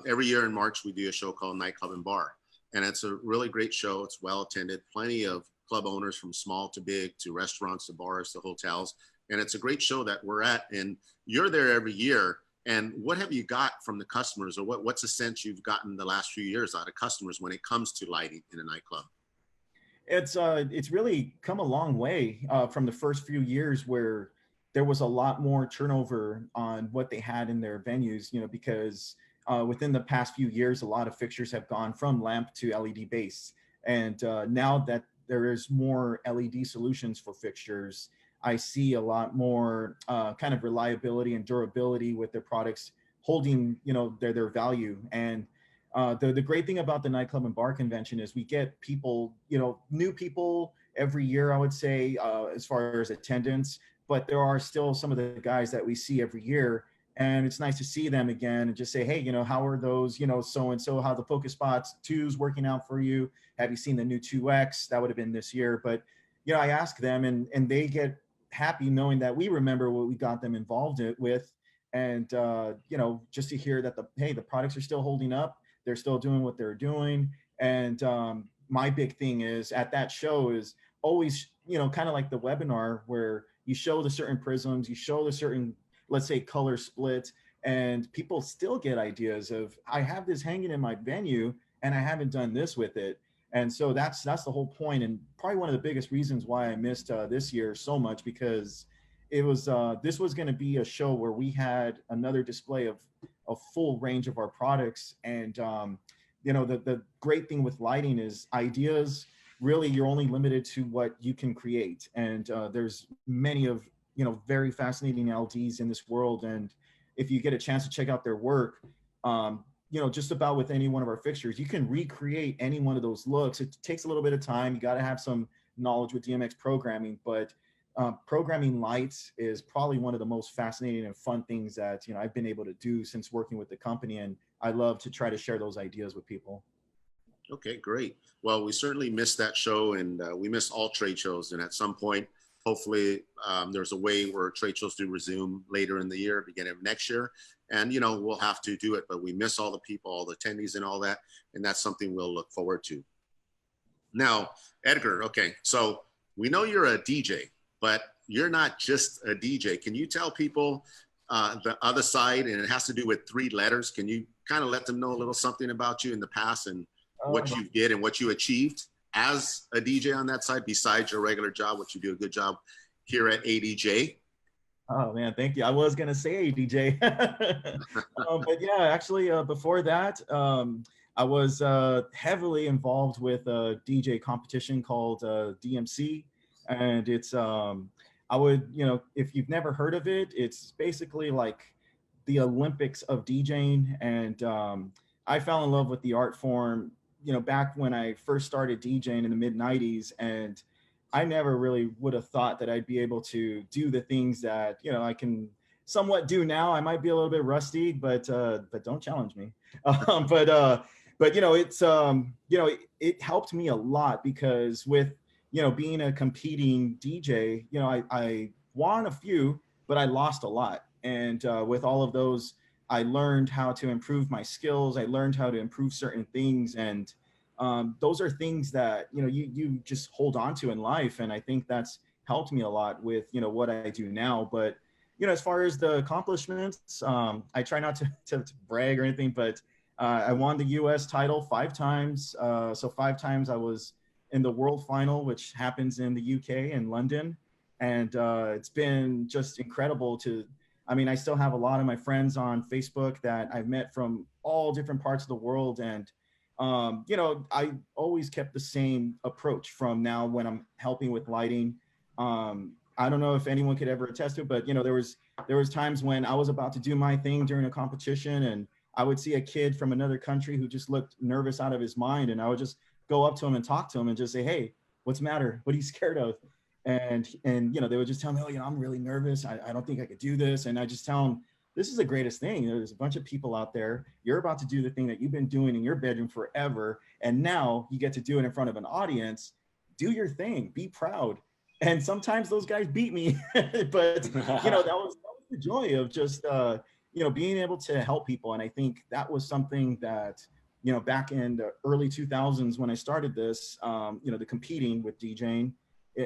every year in March, we do a show called Nightclub and Bar. And it's a really great show. It's well attended, plenty of club owners from small to big, to restaurants, to bars, to hotels. And it's a great show that we're at. And you're there every year. And what have you got from the customers, or what's a sense you've gotten the last few years out of customers when it comes to lighting in a nightclub? It's really come a long way from the first few years where there was a lot more turnover on what they had in their venues, because within the past few years, a lot of fixtures have gone from lamp to LED base. And now that there is more LED solutions for fixtures, I see a lot more kind of reliability and durability with their products holding, their value. And the great thing about the Nightclub and Bar Convention is we get people, new people every year, I would say, as far as attendance, but there are still some of the guys that we see every year. And it's nice to see them again and just say, hey, how are those, so-and-so, how the Focus Spots 2's working out for you? Have you seen the new 2X? That would have been this year. But, I ask them and they get happy knowing that we remember what we got them involved with. And, just to hear that the products are still holding up. They're still doing what they're doing. And my big thing is at that show is always, kind of like the webinar where you show the certain prisms, you show the certain, let's say, color split, and people still get ideas of, I have this hanging in my venue and I haven't done this with it. And so that's the whole point, and probably one of the biggest reasons why I missed this year so much, because it was this was going to be a show where we had another display of a full range of our products. And the great thing with lighting is ideas, really you're only limited to what you can create. And there's many of very fascinating LDs in this world. And if you get a chance to check out their work, just about with any one of our fixtures, you can recreate any one of those looks. It takes a little bit of time. You got to have some knowledge with DMX programming, but programming lights is probably one of the most fascinating and fun things that I've been able to do since working with the company, and I love to try to share those ideas with people. Okay, great. Well, we certainly missed that show, and we miss all trade shows. And at some point, hopefully there's a way where trade shows do resume later in the year, beginning of next year. And, you know, we'll have to do it, but we miss all the people, all the attendees and all that. And that's something we'll look forward to. Now, Edgar, okay, so we know you're a DJ, but you're not just a DJ. Can you tell people the other side, and it has to do with 3 letters. Can you kind of let them know a little something about you in the past and what you did and what you achieved as a DJ on that side, besides your regular job, which you do a good job here at ADJ? Oh man, thank you. I was gonna say ADJ, but yeah, actually, before that, I was heavily involved with a DJ competition called DMC, and it's I would, you know, if you've never heard of it, it's basically like the Olympics of DJing, and I fell in love with the art form, you know, back when I first started DJing in the mid '90s, and I never really would have thought that I'd be able to do the things that, you know, I can somewhat do now. I might be a little bit rusty, but don't challenge me. But you know, it's you know, it helped me a lot because with, you know, being a competing DJ, you know, I won a few, but I lost a lot. And with all of those, I learned how to improve my skills. I learned how to improve certain things, and those are things that, you know, you just hold on to in life. And I think that's helped me a lot with, you know, what I do now. But, you know, as far as the accomplishments, I try not to brag or anything, but I won the US title 5 times. So 5 times I was in the world final, which happens in the UK in London. And it's been just incredible to, I mean, I still have a lot of my friends on Facebook that I've met from all different parts of the world. And you know, I always kept the same approach from now when I'm helping with lighting. I don't know if anyone could ever attest to it, but you know, there was times when I was about to do my thing during a competition, and I would see a kid from another country who just looked nervous out of his mind, and I would just go up to him and talk to him and just say, "Hey, what's the matter? What are you scared of?" And you know, they would just tell me, "Oh, you know, I'm really nervous. I don't think I could do this." And I just tell them, this is the greatest thing. There's a bunch of people out there. You're about to do the thing that you've been doing in your bedroom forever. And now you get to do it in front of an audience. Do your thing, be proud. And sometimes those guys beat me, but you know, that was the joy of just, you know, being able to help people. And I think that was something that, you know, back in the early 2000s when I started this, you know, the competing with DJing,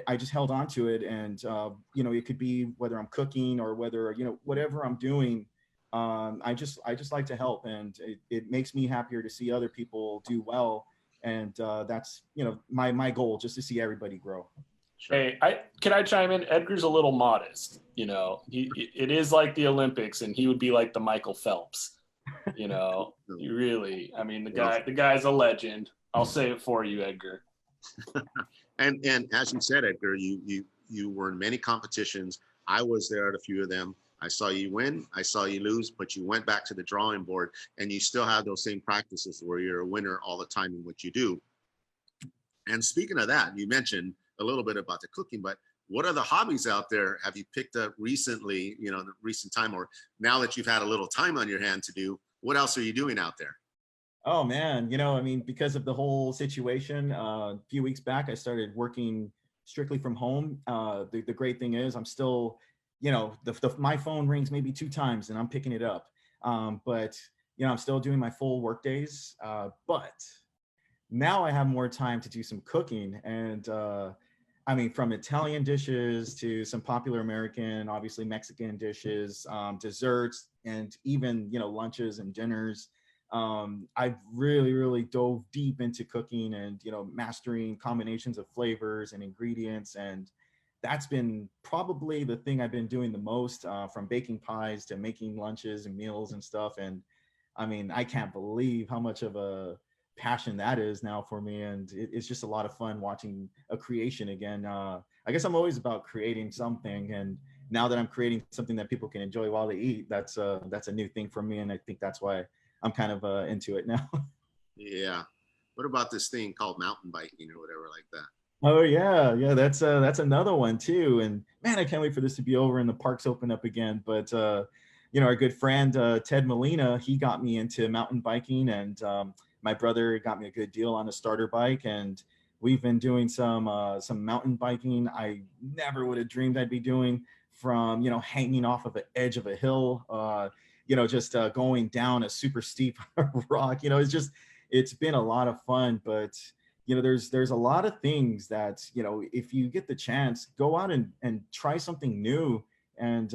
I just held on to it. And, you know, it could be whether I'm cooking or whether, you know, whatever I'm doing, I just like to help. And it makes me happier to see other people do well. And that's, you know, my goal, just to see everybody grow. Sure. Hey, can I chime in? Edgar's a little modest, you know, it is like the Olympics, and he would be like the Michael Phelps, you know, you really, I mean, the guy's a legend. I'll say it for you, Edgar. And as you said, Edgar, you were in many competitions. I was there at a few of them. I saw you win, I saw you lose, but you went back to the drawing board, and you still have those same practices where you're a winner all the time in what you do. And speaking of that, you mentioned a little bit about the cooking, but what other hobbies out there have you picked up recently, you know, in the recent time, or now that you've had a little time on your hand to do? What else are you doing out there? Oh man, you know, I mean, because of the whole situation, a few weeks back, I started working strictly from home. The great thing is I'm still, you know, my phone rings maybe 2 times and I'm picking it up. But, you know, I'm still doing my full work days. But now I have more time to do some cooking. And I mean, from Italian dishes to some popular American, obviously Mexican dishes, desserts, and even, you know, lunches and dinners. I've really dove deep into cooking and, you know, mastering combinations of flavors and ingredients. And that's been probably the thing I've been doing the most, from baking pies to making lunches and meals and stuff. And I mean, I can't believe how much of a passion that is now for me. And it's just a lot of fun watching a creation again. I guess I'm always about creating something. And now that I'm creating something that people can enjoy while they eat, that's a new thing for me. And I think that's why I'm kind of into it now. Yeah. What about this thing called mountain biking or whatever like that? Oh yeah, that's another one too. And man, I can't wait for this to be over and the parks open up again. But you know, our good friend Ted Molina, he got me into mountain biking, and my brother got me a good deal on a starter bike, and We've been doing some mountain biking I never would have dreamed I'd be doing, from, hanging off of the edge of a hill, just going down a super steep rock. It's been a lot of fun. But there's a lot of things that, if you get the chance, go out and try something new. And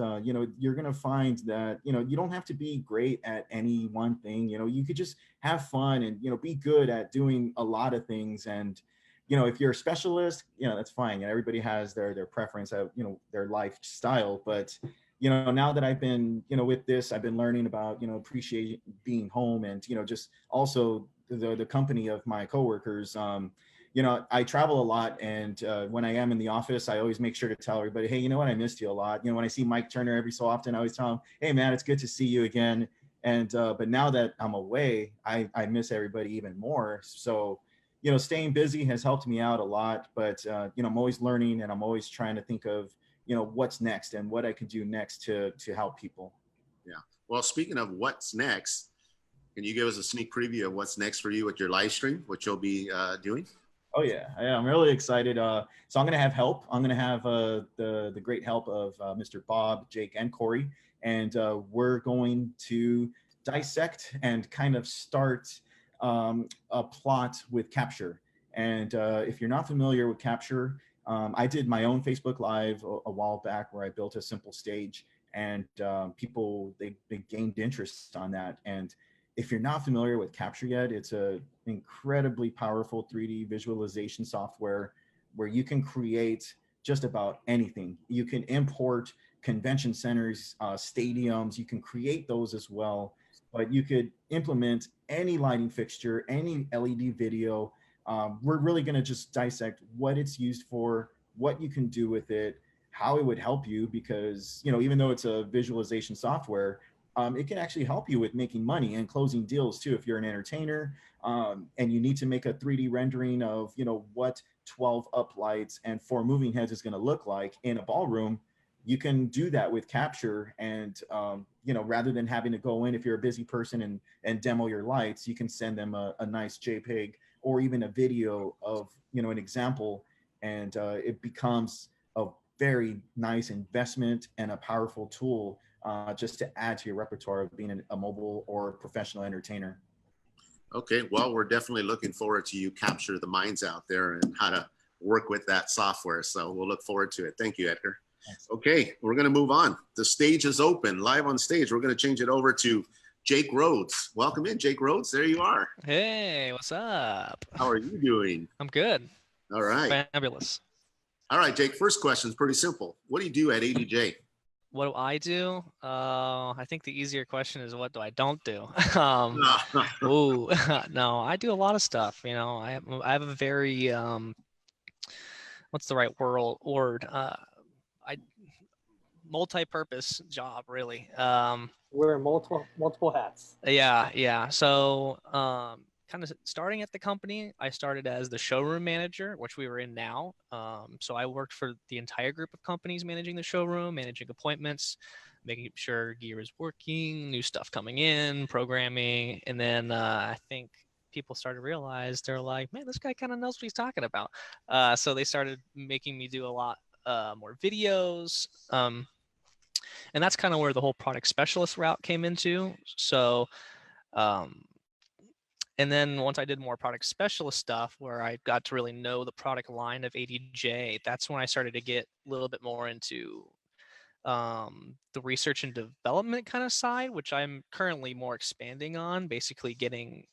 you're going to find that you don't have to be great at any one thing. You could just have fun and be good at doing a lot of things. And if you're a specialist, that's fine. Everybody has their preference of their lifestyle. But now that I've been with this, I've been learning about appreciate being home, and just also the company of my coworkers. I travel a lot, and when I am in the office, I always make sure to tell everybody, hey, I missed you a lot. When I see Mike Turner every so often, I always tell him, hey man, it's good to see you again. And but now that I'm away, I miss everybody even more. So staying busy has helped me out a lot. But I'm always learning, and I'm always trying to think of what's next and what I can do next to help people. Yeah. Well, speaking of what's next, can you give us a sneak preview of what's next for you with your live stream, what you'll be doing? Oh yeah, I'm really excited. So I'm going to have help. I'm going to have the great help of Mr. Bob, Jake, and Corey, and we're going to dissect and kind of start a plot with Capture. And if you're not familiar with Capture, I did my own Facebook Live a while back where I built a simple stage, and people they gained interest on that. And if you're not familiar with Capture yet, it's a incredibly powerful 3D visualization software where you can create just about anything. You can import convention centers, stadiums, you can create those as well, but you could implement any lighting fixture, any LED video. We're really gonna just dissect what it's used for, what you can do with it, how it would help you, because even though it's a visualization software, it can actually help you with making money and closing deals too. If you're an entertainer and you need to make a 3D rendering of what 12 uplights and 4 moving heads is going to look like in a ballroom, you can do that with Capture. And rather than having to go in, if you're a busy person, and demo your lights, you can send them a nice JPEG or even a video of an example, and it becomes a very nice investment and a powerful tool just to add to your repertoire of being a mobile or professional entertainer. Okay, well, we're definitely looking forward to you capture the minds out there and how to work with that software. So we'll look forward to it. Thank you, Edgar. Thanks. Okay, we're going to move on. The stage is open, live on stage. We're going to change it over to Jake Rhodes. Welcome in, Jake Rhodes. There you are. Hey, what's up? How are you doing? I'm good. All right. Fabulous. All right, Jake, first question is pretty simple. What do you do at ADJ? What do I do? I think the easier question is what do I don't do? Ooh, no, I do a lot of stuff. I have a very what's the right word? I multi-purpose job, really. Wear multiple hats. Yeah. So kind of starting at the company, I started as the showroom manager, which we were in now. So I worked for the entire group of companies managing the showroom, managing appointments, making sure gear is working, new stuff coming in, programming. And then I think people started to realize, they're like, man, this guy kind of knows what he's talking about. So they started making me do a lot more videos. And that's kind of where the whole product specialist route came into. So and then once I did more product specialist stuff where I got to really know the product line of ADJ, that's when I started to get a little bit more into the research and development kind of side, which I'm currently more expanding on, basically getting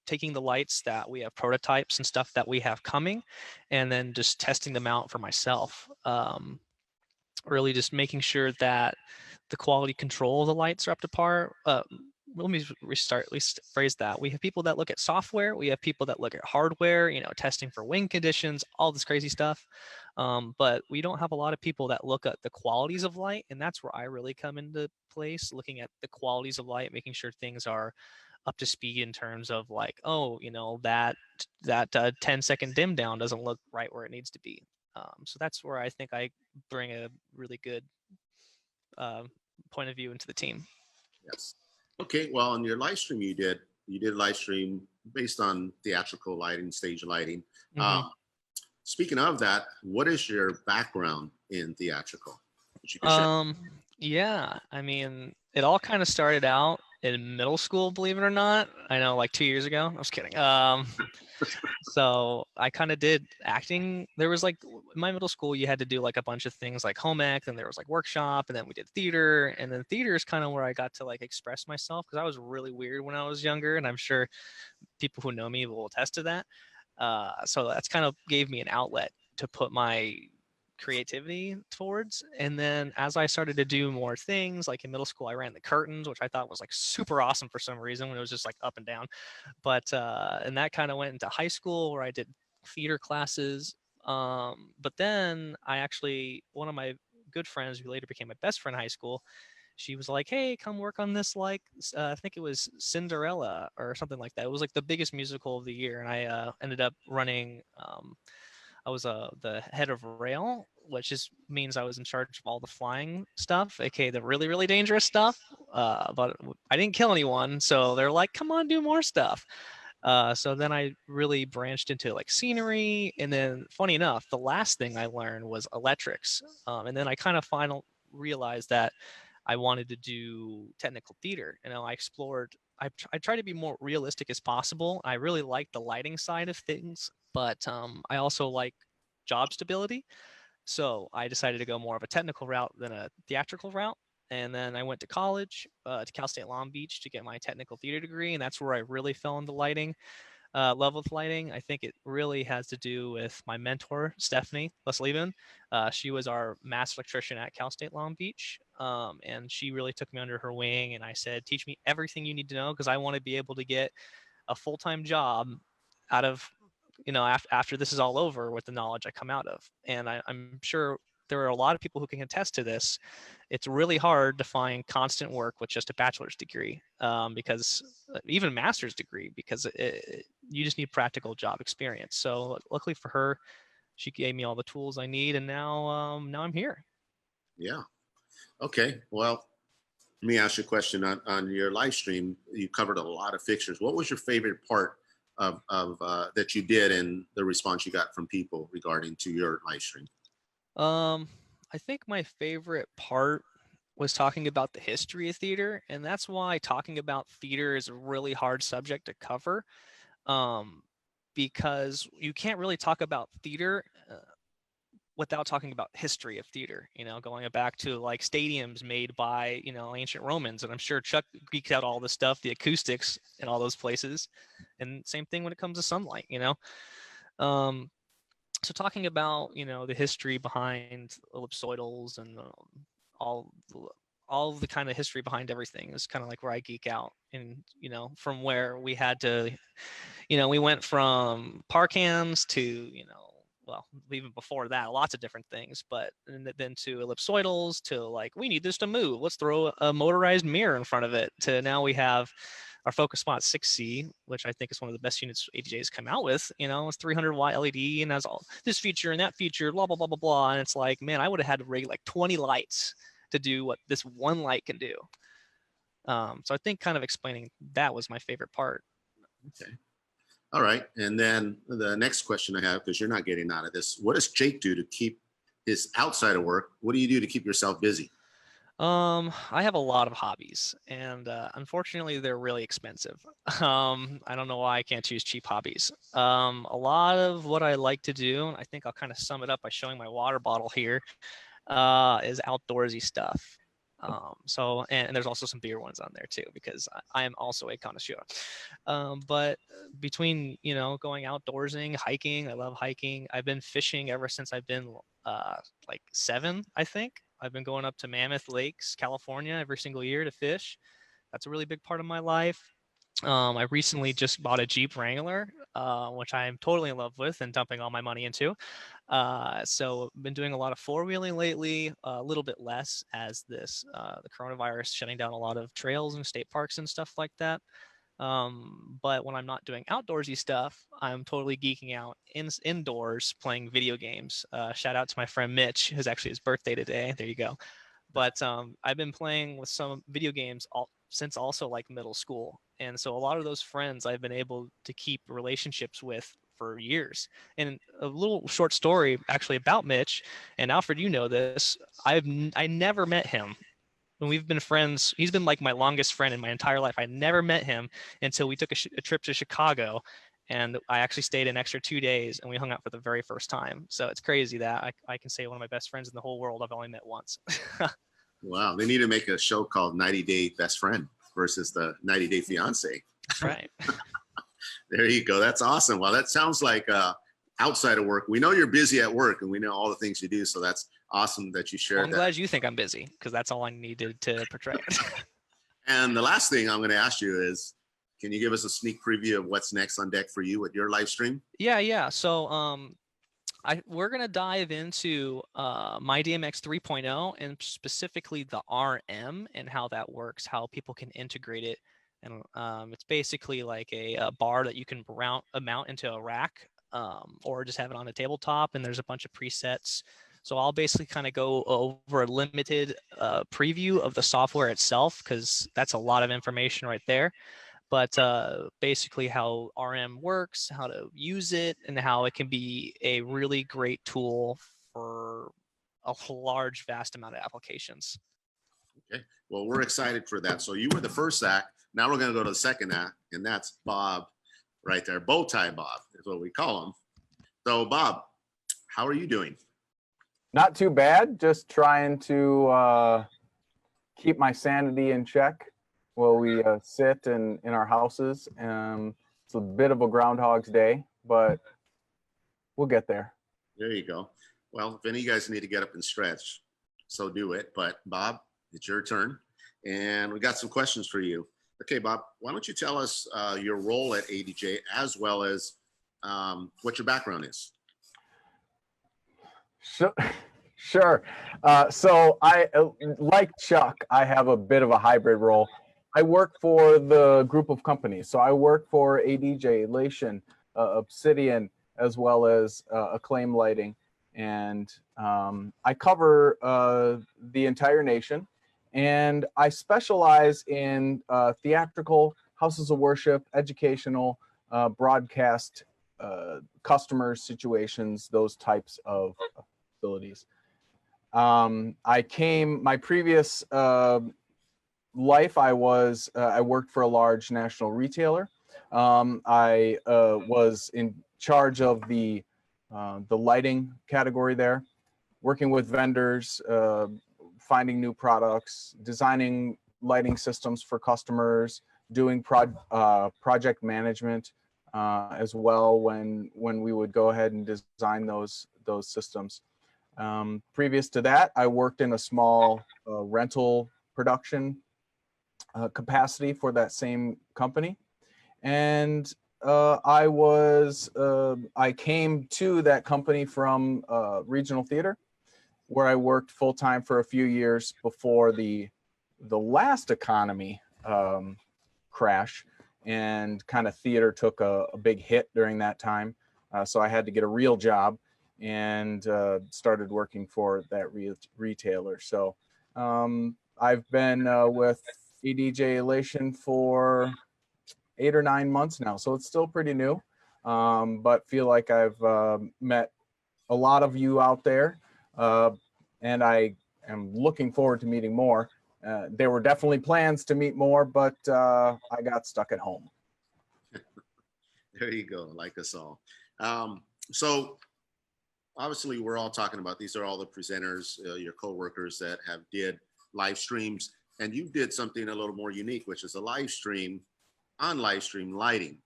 taking the lights that we have prototypes and stuff that we have coming, and then just testing them out for myself. Really just making sure that the quality control of the lights are up to par. Let me restart, at least phrase that. We have people that look at software. We have people that look at hardware, testing for wind conditions, all this crazy stuff. But we don't have a lot of people that look at the qualities of light. And that's where I really come into place, looking at the qualities of light, making sure things are up to speed in terms of like, oh, that 10-second dim down doesn't look right where it needs to be. So that's where I think I bring a really good point of view into the team. Yes. Okay, well, on your live stream you did live stream based on theatrical lighting, stage lighting. Mhm. Speaking of that, what is your background in theatrical? That you can share? Yeah, I mean, it all kind of started out in middle school, believe it or not. I know, like 2 years ago. I was kidding. So I kind of did acting. There was like in my middle school, you had to do like a bunch of things like home ec, and there was like workshop, and then we did theater, and then theater is kind of where I got to like express myself because I was really weird when I was younger, and I'm sure people who know me will attest to that. So that's kind of gave me an outlet to put my creativity towards. And then as I started to do more things, like in middle school, I ran the curtains, which I thought was like super awesome for some reason when it was just like up and down. But and that kind of went into high school where I did theater classes. But then I actually, one of my good friends who later became my best friend in high school, she was like, "Hey, come work on this." Like, I think it was Cinderella or something like that. It was like the biggest musical of the year, and I ended up running. I was the head of rail, which just means I was in charge of all the flying stuff, aka the really really dangerous stuff. But I didn't kill anyone, so they're like, "Come on, do more stuff." So then I really branched into like scenery, and then funny enough, the last thing I learned was electrics, and then I kind of final realized that I wanted to do technical theater. You know, I explored. I tried to be more realistic as possible. I really like the lighting side of things, but I also like job stability. So I decided to go more of a technical route than a theatrical route. And then I went to college, to Cal State Long Beach to get my technical theater degree. And that's where I really fell into lighting, love with lighting. I think it really has to do with my mentor, Stephanie Lesleben. She was our master electrician at Cal State Long Beach. And she really took me under her wing. And I said, teach me everything you need to know because I want to be able to get a full-time job out of, after this is all over with the knowledge I come out of. And I'm sure there are a lot of people who can attest to this. It's really hard to find constant work with just a bachelor's degree, because even a master's degree, because you just need practical job experience. So luckily for her, she gave me all the tools I need, and now I'm here. Yeah. Okay. Well, let me ask you a question. On your live stream, you covered a lot of fixtures. What was your favorite part of that you did and the response you got from people regarding to your live stream? I think my favorite part was talking about the history of theater, and that's why talking about theater is a really hard subject to cover, um, because you can't really talk about theater without talking about history of theater, going back to like stadiums made by, ancient Romans. And I'm sure Chuck geeked out all this stuff, the acoustics in all those places. And same thing when it comes to sunlight. Um, so talking about, the history behind ellipsoidals and all all of the kind of history behind everything is kind of like where I geek out. And, from where we had to, we went from park hams to, well, even before that, lots of different things, but then to ellipsoidals to like, we need this to move. Let's throw a motorized mirror in front of it, to now we have our Focus Spot 6C, which I think is one of the best units ADJ's come out with. It's 300 watt LED and has all this feature and that feature, blah, blah, blah, blah, blah. And it's like, man, I would have had to rig like 20 lights to do what this one light can do. So I think kind of explaining that was my favorite part. Okay. All right. And then the next question I have, because you're not getting out of this, what does Jake do to keep his outside of work? What do you do to keep yourself busy? I have a lot of hobbies, and unfortunately, they're really expensive. I don't know why I can't choose cheap hobbies. A lot of what I like to do, and I think I'll kind of sum it up by showing my water bottle here, is outdoorsy stuff. So and there's also some beer ones on there too, because I am also a connoisseur. But between, going outdoorsing, hiking, I love hiking. I've been fishing ever since I've been like 7, I think. I've been going up to Mammoth Lakes, California every single year to fish. That's a really big part of my life. I recently just bought a Jeep Wrangler, which I am totally in love with and dumping all my money into. So I've been doing a lot of four-wheeling lately, a little bit less as the coronavirus shutting down a lot of trails and state parks and stuff like that. But when I'm not doing outdoorsy stuff, I'm totally geeking out indoors playing video games. Shout out to my friend Mitch, who's actually his birthday today. There you go. But I've been playing with some video games since also like middle school. And so a lot of those friends I've been able to keep relationships with for years. And a little short story actually about Mitch, and Alfred, you know this, I never met him. When we've been friends, he's been like my longest friend in my entire life. I never met him until we took a trip to Chicago, and I actually stayed an extra 2 days and we hung out for the very first time. So it's crazy that I can say one of my best friends in the whole world I've only met once. Wow, they need to make a show called 90 Day Best Friend versus the 90 Day Fiance. That's right. There you go. That's awesome. Well, that sounds like outside of work. We know you're busy at work and we know all the things you do. So that's awesome that you shared Well, I'm that. glad you think I'm busy, because that's all I needed to portray it. And the last thing I'm going to ask you is, can you give us a sneak preview of what's next on deck for you with your live stream? Yeah. So we're gonna dive into my DMX 3.0 and specifically the RM and how that works, how people can integrate it. And it's basically like a bar that you can mount into a rack, or just have it on a tabletop, and there's a bunch of presets. So I'll basically kind of go over a limited preview of the software itself, because that's a lot of information right there. But basically how RM works, how to use it, and how it can be a really great tool for a large, vast amount of applications. Okay. Well, we're excited for that. So you were the first act. Now we're going to go to the second act, and that's Bob right there. Bow tie Bob is what we call him. So Bob, how are you doing? Not too bad. Just trying to keep my sanity in check while we sit in our houses. It's a bit of a Groundhog's Day, but we'll get there. There you go. Well, if any of you guys need to get up and stretch, so do it. But Bob, it's your turn. And we got some questions for you. Okay, Bob, why don't you tell us your role at ADJ as well as what your background is? Sure. So I, like Chuck, I have a bit of a hybrid role. I work for the group of companies. So I work for ADJ, Elation, Obsidian, as well as Acclaim Lighting. And I cover the entire nation. And I specialize in theatrical, houses of worship, educational, broadcast, customer situations, those types of facilities. My previous life, I worked for a large national retailer. I was in charge of the lighting category there, working with vendors, finding new products, designing lighting systems for customers, doing project management as well when we would go ahead and design those systems. Previous to that, I worked in a small rental production capacity for that same company. And I came to that company from regional theater, where I worked full-time for a few years before the last economy crash, and kind of theater took a big hit during that time. So I had to get a real job and started working for that retailer. So I've been with ADJ Elation for 8 or 9 months now, so it's still pretty new, but feel like I've met a lot of you out there, and I am looking forward to meeting more. There were definitely plans to meet more, but I got stuck at home. There you go, like us all. So obviously we're all talking about, these are all the presenters, your co-workers that have did live streams, and you did something a little more unique, which is a live stream on live stream lighting.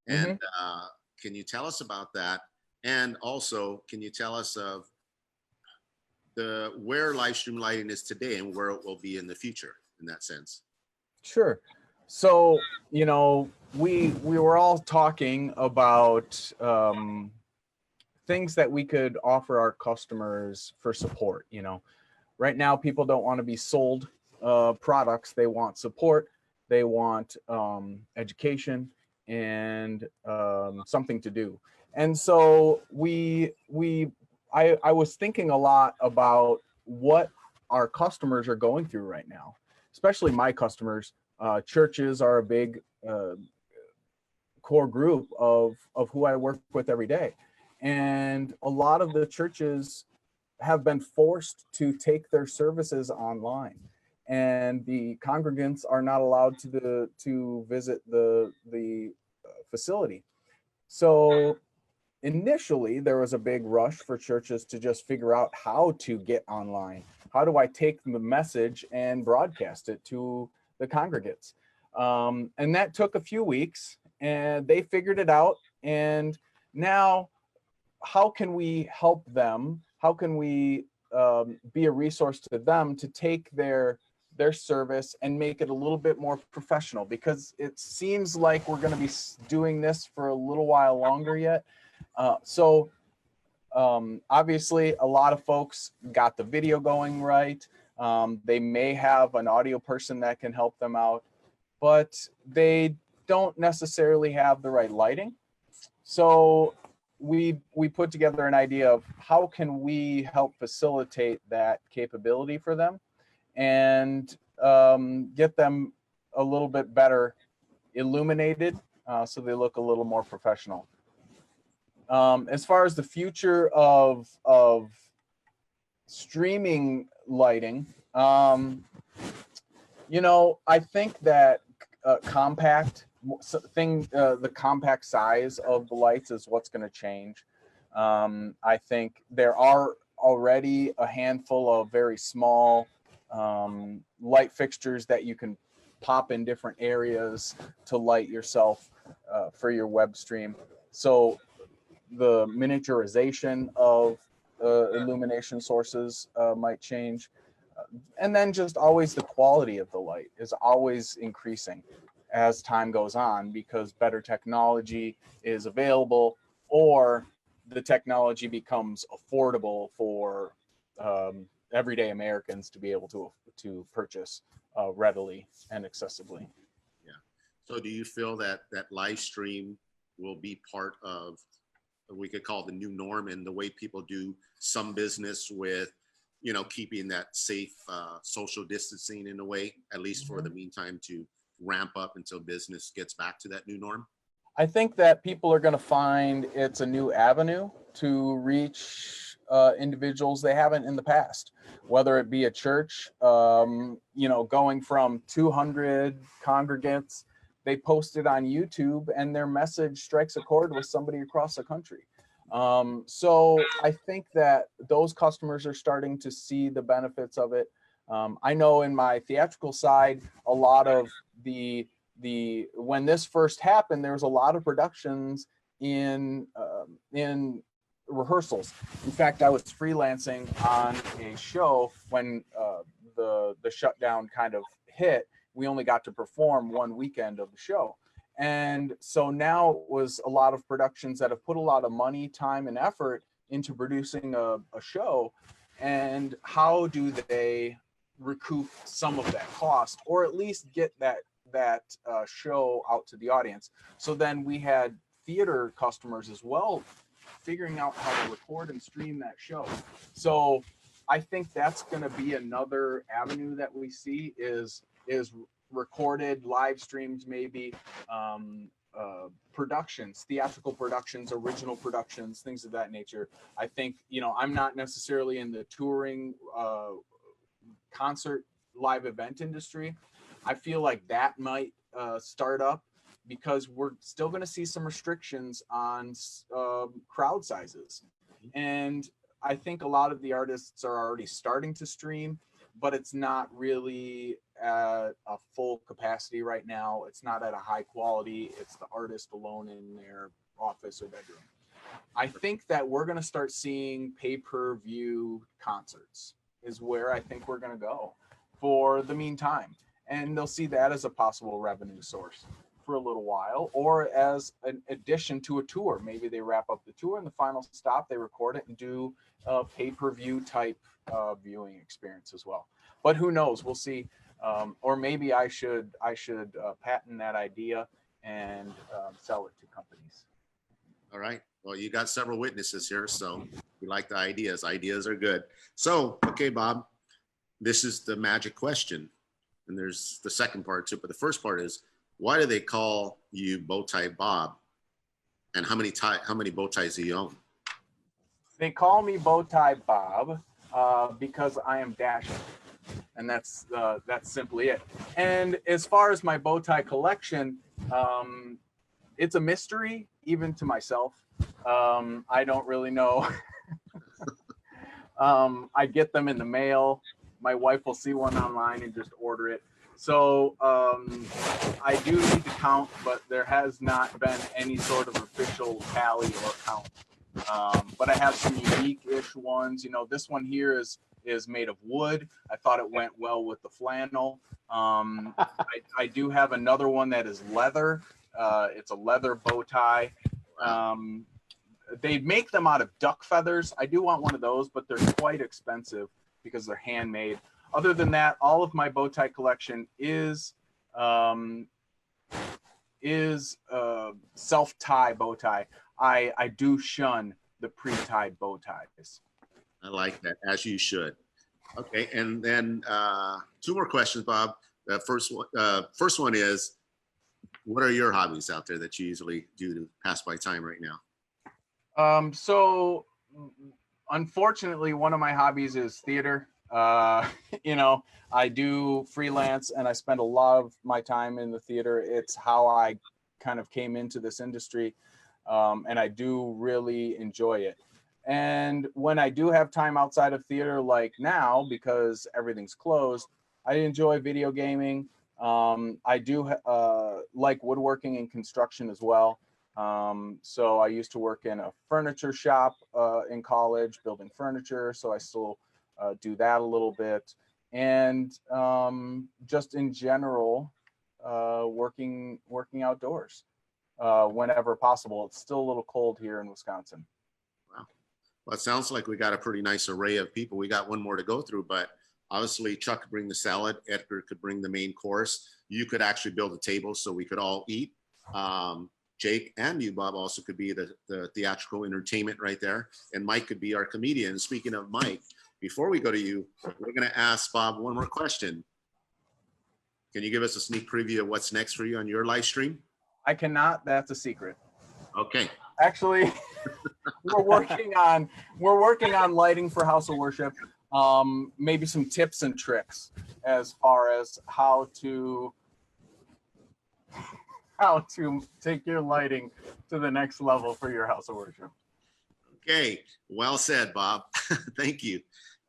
And can you tell us about that? And also, can you tell us of where live stream lighting is today and where it will be in the future in that sense? Sure. So, you know, we were all talking about things that we could offer our customers for support. You know, right now people don't want to be sold products. They want support. They want education and something to do. And so I was thinking a lot about what our customers are going through right now, especially my customers. Churches are a big core group of who I work with every day. And a lot of the churches have been forced to take their services online, and the congregants are not allowed to visit the facility. So initially there was a big rush for churches to just figure out how to get online. How do I take the message and broadcast it to the congregants? And that took a few weeks, and they figured it out. And now, how can we help them? How can we be a resource to them to take their service and make it a little bit more professional? Because it seems like we're going to be doing this for a little while longer yet. So obviously, a lot of folks got the video going right. They may have an audio person that can help them out, but they don't necessarily have the right lighting. So we put together an idea of how can we help facilitate that capability for them and get them a little bit better illuminated, so they look a little more professional. As far as the future of streaming lighting, you know, I think that the compact size of the lights is what's going to change. I think there are already a handful of very small light fixtures that you can pop in different areas to light yourself for your web stream. So the miniaturization of illumination sources might change. And then just always the quality of the light is always increasing as time goes on, because better technology is available, or the technology becomes affordable for everyday Americans to be able to purchase readily and accessibly. Yeah. So do you feel that live stream will be part of, we could call the new norm in the way people do some business with, you know, keeping that safe social distancing in a way, at least for the meantime, to ramp up until business gets back to that new norm? I think that people are going to find it's a new avenue to reach individuals they haven't in the past, whether it be a church, you know, going from 200 congregants, they post it on YouTube and their message strikes a chord with somebody across the country. So I think that those customers are starting to see the benefits of it. I know in my theatrical side, a lot of when this first happened, there was a lot of productions in rehearsals. In fact, I was freelancing on a show when the shutdown kind of hit. We only got to perform one weekend of the show. And so now it was a lot of productions that have put a lot of money, time, and effort into producing a show. And how do they recoup some of that cost, or at least get that show out to the audience? So then we had theater customers as well figuring out how to record and stream that show. So I think that's going to be another avenue that we see is recorded live streams, maybe productions, theatrical productions, original productions, things of that nature. I think, you know, I'm not necessarily in the touring concert live event industry. I feel like that might start up, because we're still going to see some restrictions on crowd sizes. And I think a lot of the artists are already starting to stream, but it's not really at a full capacity right now. It's not at a high quality. It's the artist alone in their office or bedroom. I think that we're going to start seeing pay-per-view concerts is where I think we're going to go for the meantime. And they'll see that as a possible revenue source for a little while, or as an addition to a tour. Maybe they wrap up the tour and the final stop, they record it and do a pay-per-view type viewing experience as well. But who knows? We'll see. Or maybe I should patent that idea and sell it to companies. All right. Well, you got several witnesses here, so we like the ideas. Ideas are good. So, okay, Bob, this is the magic question. And there's the second part too, but the first part is, why do they call you Bowtie Bob? And how many bow ties do you own? They call me Bowtie Bob because I am dashing, and that's simply it. And as far as my bow tie collection, it's a mystery even to myself. I don't really know. I get them in the mail. My wife will see one online and just order it. So I do need to count, but there has not been any sort of official tally or count. But I have some unique-ish ones. You know, this one here is made of wood. I thought it went well with the flannel. I do have another one that is leather. It's a leather bow tie. They make them out of duck feathers. I do want one of those, but they're quite expensive because they're handmade. Other than that, all of my bow tie collection is self-tie bow tie. I do shun the pre-tied bow ties. I like that, as you should. Okay, and then 2 more questions, Bob. First one is, what are your hobbies out there that you usually do to pass by time right now? So unfortunately, one of my hobbies is theater. You know, I do freelance and I spend a lot of my time in the theater. It's how I kind of came into this industry, and I do really enjoy it. And when I do have time outside of theater, like now, because everything's closed, I enjoy video gaming. I do like woodworking and construction as well. So I used to work in a furniture shop in college, building furniture. So I still do that a little bit. And just in general, working outdoors whenever possible. It's still a little cold here in Wisconsin. Wow. Well, it sounds like we got a pretty nice array of people. We got one more to go through, but obviously Chuck could bring the salad. Edgar could bring the main course. You could actually build a table so we could all eat. Jake and you, Bob, also could be the theatrical entertainment right there. And Mike could be our comedian. And speaking of Mike, before we go to you, we're going to ask Bob one more question. Can you give us a sneak preview of what's next for you on your live stream? I cannot. That's a secret. Okay. Actually, we're working on lighting for House of Worship. Maybe some tips and tricks as far as how to take your lighting to the next level for your House of Worship. Okay, well said, Bob. Thank you.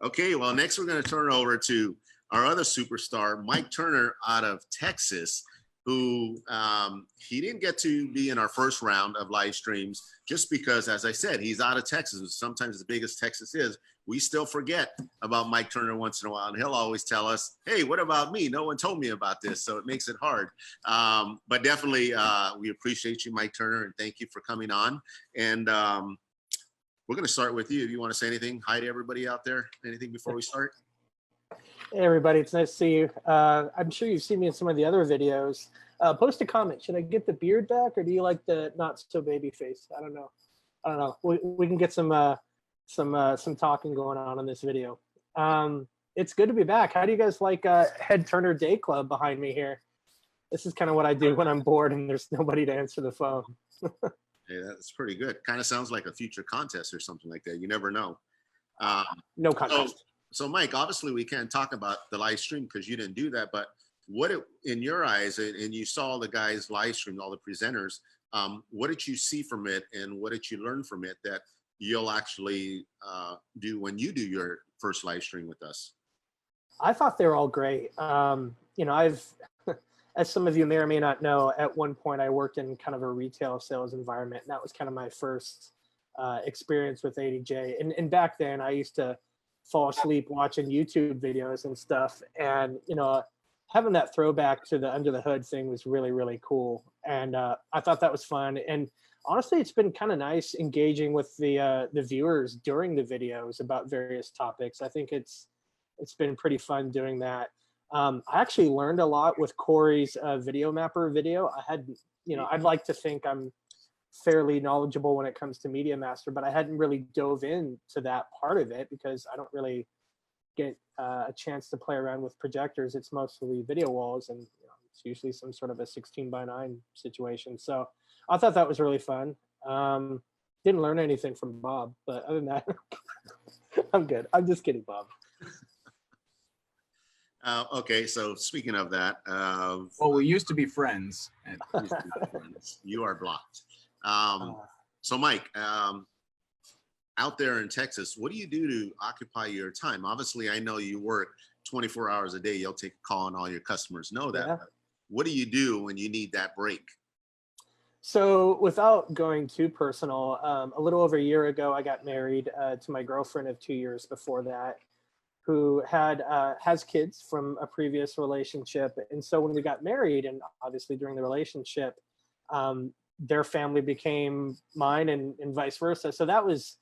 Okay, well, next we're going to turn it over to our other superstar, Mike Turner out of Texas, who he didn't get to be in our first round of live streams just because, as I said, he's out of Texas. Sometimes as big as Texas is, we still forget about Mike Turner once in a while. And he'll always tell us, hey, what about me? No one told me about this. So it makes it hard. But definitely, we appreciate you, Mike Turner, and thank you for coming on. And we're going to start with you. If you want to say anything, hi to everybody out there. Anything before we start? Hey everybody, it's nice to see you. I'm sure you've seen me in some of the other videos. Post a comment. Should I get the beard back, or do you like the not so baby face? I don't know. We can get some talking going on in this video. It's good to be back. How do you guys like Head Turner Day Club behind me here? This is kind of what I do when I'm bored and there's nobody to answer the phone. Hey, that's pretty good. Kind of sounds like a future contest or something like that. You never know. No contest. So Mike, obviously we can't talk about the live stream because you didn't do that, but what in your eyes, and you saw the guys live stream, all the presenters, what did you see from it and what did you learn from it that you'll actually do when you do your first live stream with us? I thought they were all great. You know, I've, as some of you may or may not know, at one point I worked in kind of a retail sales environment, and that was kind of my first experience with ADJ. And back then I used to fall asleep watching YouTube videos and stuff. And, you know, having that throwback to the under the hood thing was really, really cool. And I thought that was fun. And honestly, it's been kind of nice engaging with the viewers during the videos about various topics. I think it's been pretty fun doing that. I actually learned a lot with Corey's video mapper video. I'd like to think I'm fairly knowledgeable when it comes to Media Master, but I hadn't really dove into that part of it because I don't really get a chance to play around with projectors. It's mostly video walls, and It's usually some sort of a 16:9 situation. So I thought that was really fun. Didn't learn anything from Bob, but other than that, I'm good. I'm just kidding, Bob. Okay, so speaking of that, Well, we used to be friends. you are blocked. So Mike, out there in Texas, what do you do to occupy your time? Obviously, I know you work 24 hours a day. You'll take a call and all your customers know that. Yeah. What do you do when you need that break? So without going too personal, a little over a year ago, I got married to my girlfriend of 2 years before that, who has kids from a previous relationship. And so when we got married, and obviously during the relationship, their family became mine and vice versa. So that was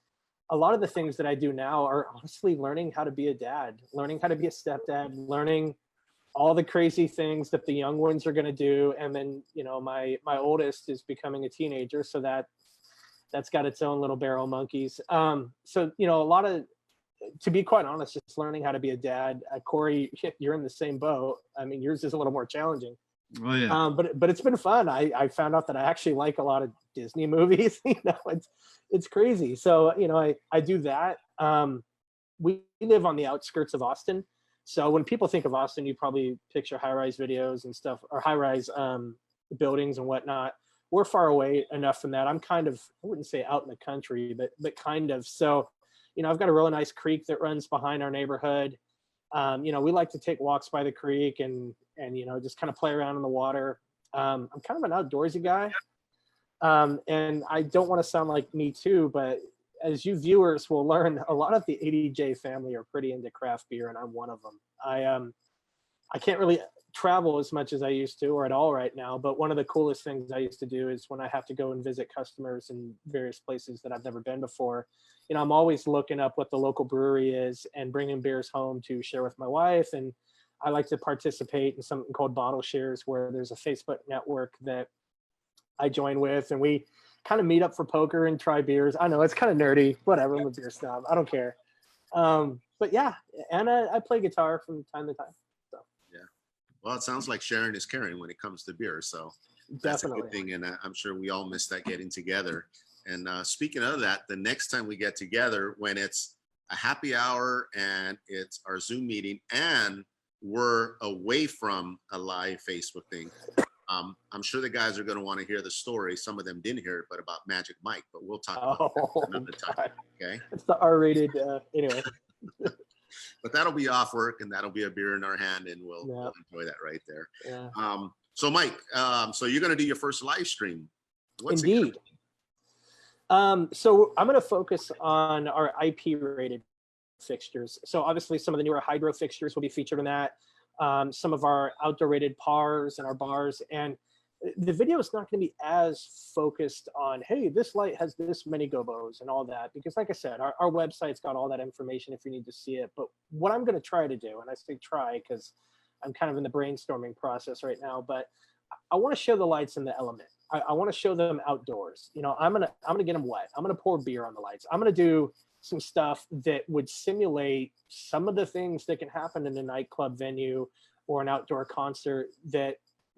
a lot of the things that I do now are honestly learning how to be a dad, learning how to be a stepdad, learning all the crazy things that the young ones are going to do. And then, you know, my oldest is becoming a teenager. So that's got its own little barrel of monkeys. So, you know, a lot of, to be quite honest, just learning how to be a dad. Corey, you're in the same boat. I mean, yours is a little more challenging. Oh yeah. But it's been fun. I found out that I actually like a lot of Disney movies. You know, it's crazy. So, you know, I do that. We live on the outskirts of Austin. So when people think of Austin, you probably picture high-rise videos and stuff, or high-rise buildings and whatnot. We're far away enough from that. I'm kind of, I wouldn't say out in the country, but kind of. So, you know, I've got a really nice creek that runs behind our neighborhood. You know, we like to take walks by the creek and you know, just kind of play around in the water. I'm kind of an outdoorsy guy. And I don't want to sound like me too, but as you viewers will learn, a lot of the ADJ family are pretty into craft beer, and I'm one of them. I can't really travel as much as I used to, or at all right now, but one of the coolest things I used to do is when I have to go and visit customers in various places that I've never been before, you know, I'm always looking up what the local brewery is and bringing beers home to share with my wife. And I like to participate in something called Bottle Shares, where there's a Facebook network that I join with, and we kind of meet up for poker and try beers. I know it's kind of nerdy, whatever. I'm a beer snob. I don't care. But yeah, and I play guitar from time to time. So Yeah. Well, it sounds like sharing is caring when it comes to beer. So that's a good thing. And I'm sure we all miss that getting together. And speaking of that, the next time we get together, when it's a happy hour and it's our Zoom meeting and we're away from a live Facebook thing, I'm sure the guys are going to want to hear the story. Some of them didn't hear it, but about Magic Mike. But we'll talk about that another time. Okay. It's the R-rated. Anyway. But that'll be off work, and that'll be a beer in our hand, and we'll enjoy that right there. Yeah. So Mike, so you're going to do your first live stream. What's Indeed. So I'm going to focus on our IP rated fixtures. So obviously some of the newer hydro fixtures will be featured in that. Some of our outdoor rated pars and our bars, and the video is not going to be as focused on, hey, this light has this many gobos and all that, because like I said, our website's got all that information if you need to see it. But what I'm going to try to do, and I say try because I'm kind of in the brainstorming process right now, but I want to show the lights in the element. I want to show them outdoors. You know, I'm gonna get them wet. I'm gonna pour beer on the lights. I'm gonna do some stuff that would simulate some of the things that can happen in a nightclub venue or an outdoor concert that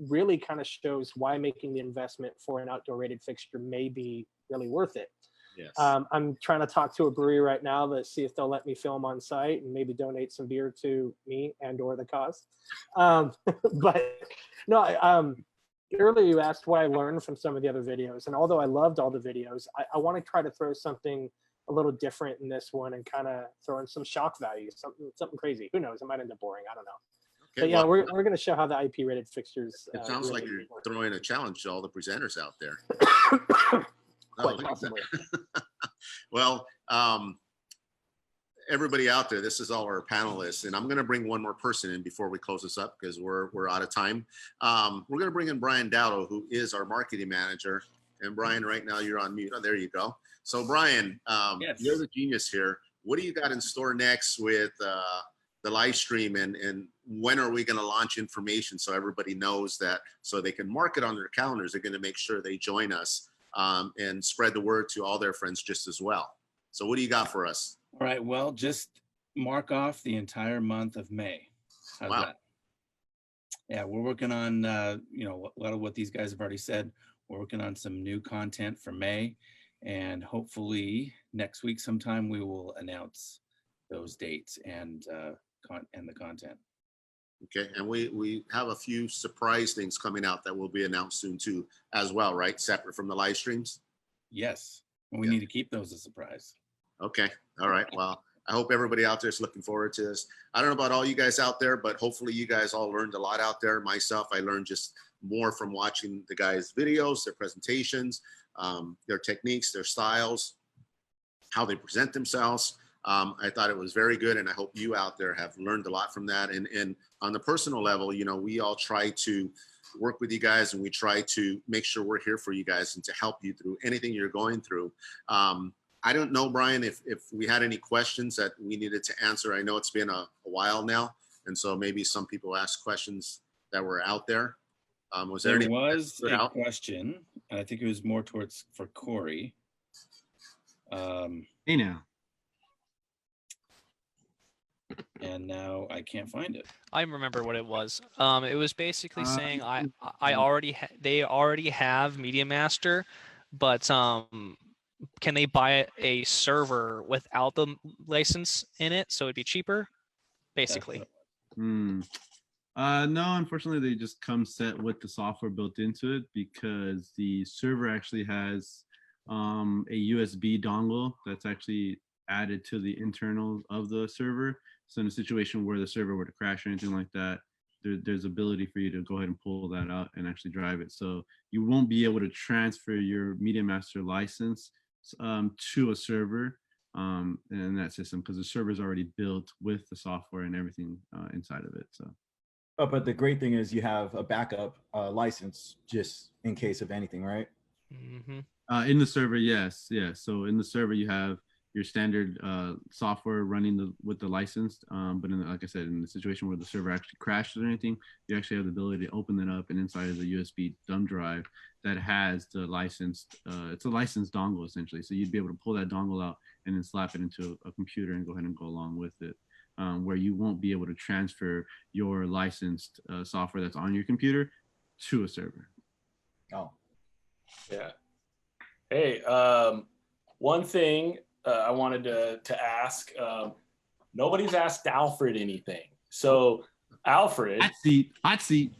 really kind of shows why making the investment for an outdoor rated fixture may be really worth it. Yes. I'm trying to talk to a brewery right now to see if they'll let me film on site and maybe donate some beer to me and or the cause. But no, earlier you asked what I learned from some of the other videos, and although I loved all the videos, I want to try to throw something a little different in this one and kind of throw in some shock value, something crazy. Who knows? It might end up boring. I don't know. Okay, But yeah, well, we're going to show how the IP rated fixtures. it sounds like you're throwing a challenge to all the presenters out there. Quite possibly. Well, everybody out there, this is all our panelists, and I'm going to bring one more person in before we close this up because we're out of time. We're going to bring in Brian Dowdo, who is our marketing manager. And Brian, right now you're on mute. Oh, there you go. So Brian, Yes. You're the genius here. What do you got in store next with the live stream, and when are we going to launch information so everybody knows that, so they can mark it on their calendars? They're going to make sure they join us and spread the word to all their friends just as well. So what do you got for us? All right. Well, just mark off the entire month of May. How's Wow. that? Yeah, we're working on, you know, a lot of what these guys have already said. We're working on some new content for May, and hopefully next week sometime we will announce those dates and the content. Okay, and we have a few surprise things coming out that will be announced soon too, as well, right? Separate from the live streams. Yes, and we Yeah. need to keep those a surprise. Okay, all right. Well, I hope everybody out there is looking forward to this. I don't know about all you guys out there, but hopefully you guys all learned a lot out there. Myself, I learned just more from watching the guys' videos, their presentations, their techniques, their styles, how they present themselves. I thought it was very good, and I hope you out there have learned a lot from that. And on the personal level, you know, we all try to work with you guys, and we try to make sure we're here for you guys and to help you through anything you're going through. I don't know, Brian, if we had any questions that we needed to answer. I know it's been a while now, and so maybe some people asked questions that were out there. Was there any a question, and I think it was more towards for Corey. Hey now. And now I can't find it. I remember what it was. It was basically saying they already have Media Master, but can they buy a server without the license in it, so it'd be cheaper, basically? No, unfortunately, they just come set with the software built into it, because the server actually has a USB dongle that's actually added to the internals of the server. So in a situation where the server were to crash or anything like that, there's ability for you to go ahead and pull that out and actually drive it. So you won't be able to transfer your Media Master license to a server in that system, because the server is already built with the software and everything inside of it. So. Oh, but the great thing is you have a backup license just in case of anything, right? Mm-hmm. In the server, yes. So in the server, you have your standard software running with the license. But like I said, in the situation where the server actually crashes or anything, you actually have the ability to open it up, and inside of the USB thumb drive that has the licensed, it's a licensed dongle essentially. So you'd be able to pull that dongle out and then slap it into a computer and go ahead and go along with it. Where you won't be able to transfer your licensed software that's on your computer to a server. Oh. Yeah. Hey, one thing I wanted to ask, nobody's asked Alfred anything. So Alfred, hot seat.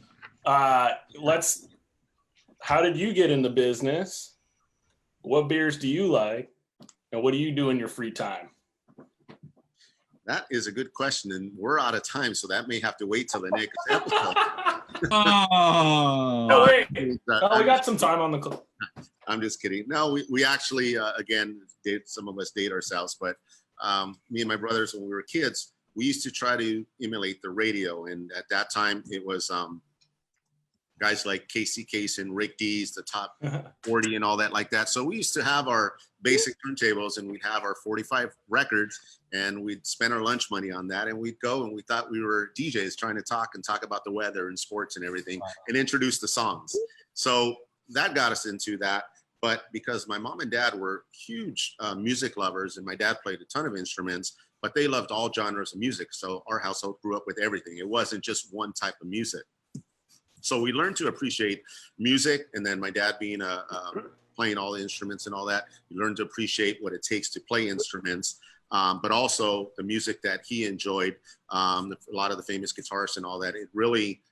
How did you get in the business? What beers do you like? And what do you do in your free time? That is a good question, and we're out of time, so that may have to wait till the next episode. Oh, wait. We got some time on the clock. I'm just kidding. No, we actually, again, some of us date ourselves, but me and my brothers, when we were kids, we used to try to emulate the radio. And at that time, it was guys like Casey Case and Rick Dees, the top 40 and all that like that. So we used to have our basic turntables, and we'd have our 45 records, and we'd spend our lunch money on that, and we'd go, and we thought we were DJs trying to talk about the weather and sports and everything, and introduce the songs. So that got us into that. But because my mom and dad were huge music lovers, and my dad played a ton of instruments, but they loved all genres of music. So our household grew up with everything. It wasn't just one type of music. So we learned to appreciate music. And then my dad being playing all the instruments and all that, we learned to appreciate what it takes to play instruments, but also the music that he enjoyed, a lot of the famous guitarists and all that. It really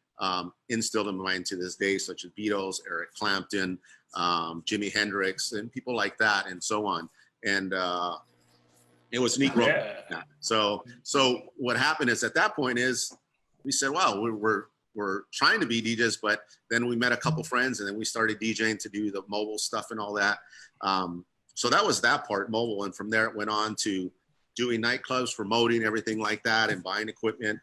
instilled in my mind to this day, such as Beatles, Eric Clapton, Jimi Hendrix, and people like that, and so on. And it was neat. Yeah. So what happened is, at that point is, we said, wow, we're trying to be DJs, but then we met a couple friends, and then we started DJing to do the mobile stuff and all that. So that was that part, mobile. And from there, it went on to doing nightclubs, promoting, everything like that, and buying equipment.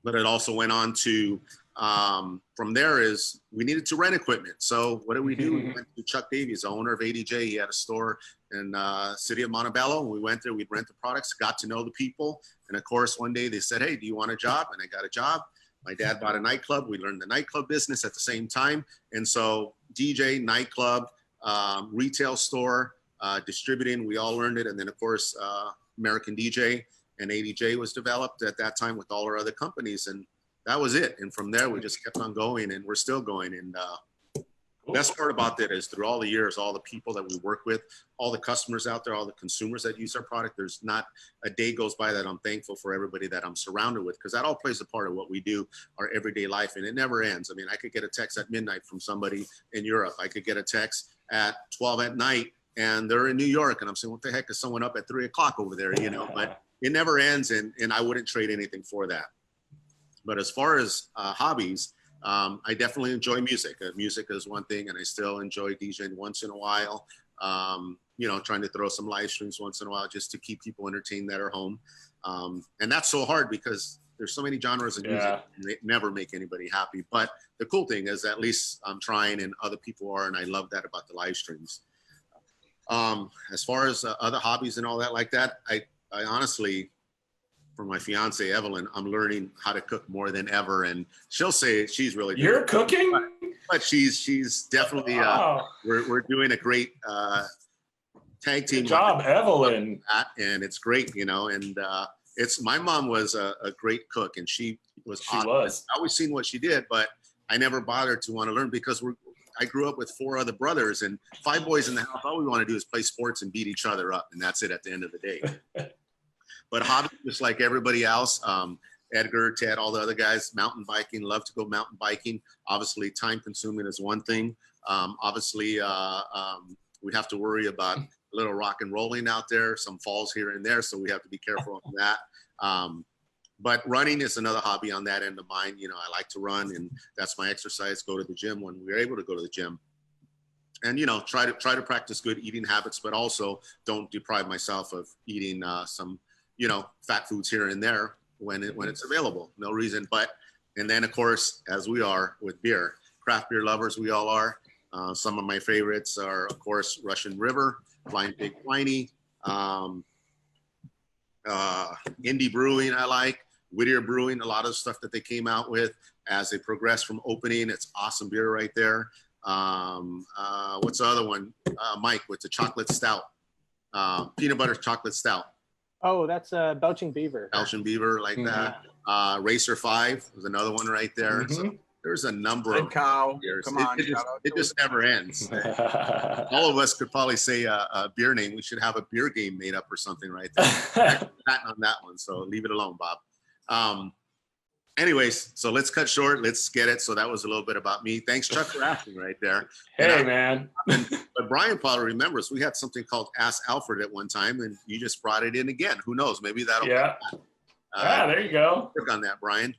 But it also went on to, from there is, we needed to rent equipment. So what did we do? We went to Chuck Davies, the owner of ADJ. He had a store in city of Montebello. We went there, we'd rent the products, got to know the people. And of course, one day they said, hey, do you want a job? And I got a job. My dad bought a nightclub. We learned the nightclub business at the same time. And so DJ, nightclub, retail store, distributing, we all learned it. And then of course, American DJ and ADJ was developed at that time with all our other companies. And that was it. And from there, we just kept on going, and we're still going. And best part about that is through all the years, all the people that we work with, all the customers out there, all the consumers that use our product, there's not a day goes by that I'm thankful for everybody that I'm surrounded with, because that all plays a part of what we do, our everyday life, and it never ends. I mean, I could get a text at midnight from somebody in Europe. I could get a text at 12 at night and they're in New York, and I'm saying, what the heck is someone up at 3 o'clock over there, you know? But it never ends, and I wouldn't trade anything for that. But as far as hobbies, I definitely enjoy music. Music is one thing, and I still enjoy DJing once in a while. You know, trying to throw some live streams once in a while just to keep people entertained that are home. And that's so hard because there's so many genres of music, and they never make anybody happy. But the cool thing is at least I'm trying, and other people are, and I love that about the live streams. As far as other hobbies and all that like that, I honestly, for my fiance Evelyn, I'm learning how to cook more than ever, and she'll say she's really good. You're cooking, but she's definitely we're doing a great tag team. Good job, Evelyn. And it's great, you know. And it's my mom was a great cook, and she was awesome. I always seen what she did, but I never bothered to want to learn because I grew up with 4 other brothers and 5 boys in the house. All we want to do is play sports and beat each other up, and that's it at the end of the day. But hobby, just like everybody else, Edgar, Ted, all the other guys, mountain biking, love to go mountain biking. Obviously, time consuming is one thing. Obviously, we have to worry about a little rock and rolling out there, some falls here and there, so we have to be careful on that. But running is another hobby on that end of mine. You know, I like to run, and that's my exercise. Go to the gym when we're able to go to the gym, and you know, try to practice good eating habits, but also don't deprive myself of eating some, you know, fat foods here and there when it's available. No reason. But and then of course, as we are with beer, craft beer lovers, we all are. Some of my favorites are, of course, Russian River, Flying Pig Pliny, Indie Brewing. I like Whittier Brewing. A lot of stuff that they came out with as they progressed from opening. It's awesome beer right there. What's the other one? Mike with the chocolate stout, peanut butter chocolate stout. Oh, that's Belching Beaver. Belching Beaver, like that. Racer 5 was another one right there. So there's a number of beers. Come on, it just never ends. All of us could probably say a beer name. We should have a beer game made up or something right there. On that one, so leave it alone, Bob. Anyways, so let's cut short. Let's get it. So that was a little bit about me. Thanks, Chuck, for asking right there. Hey, man. But Brian probably remembers we had something called Ask Alfred at one time, and you just brought it in again. Who knows? Maybe that'll there you go. Work on that, Brian.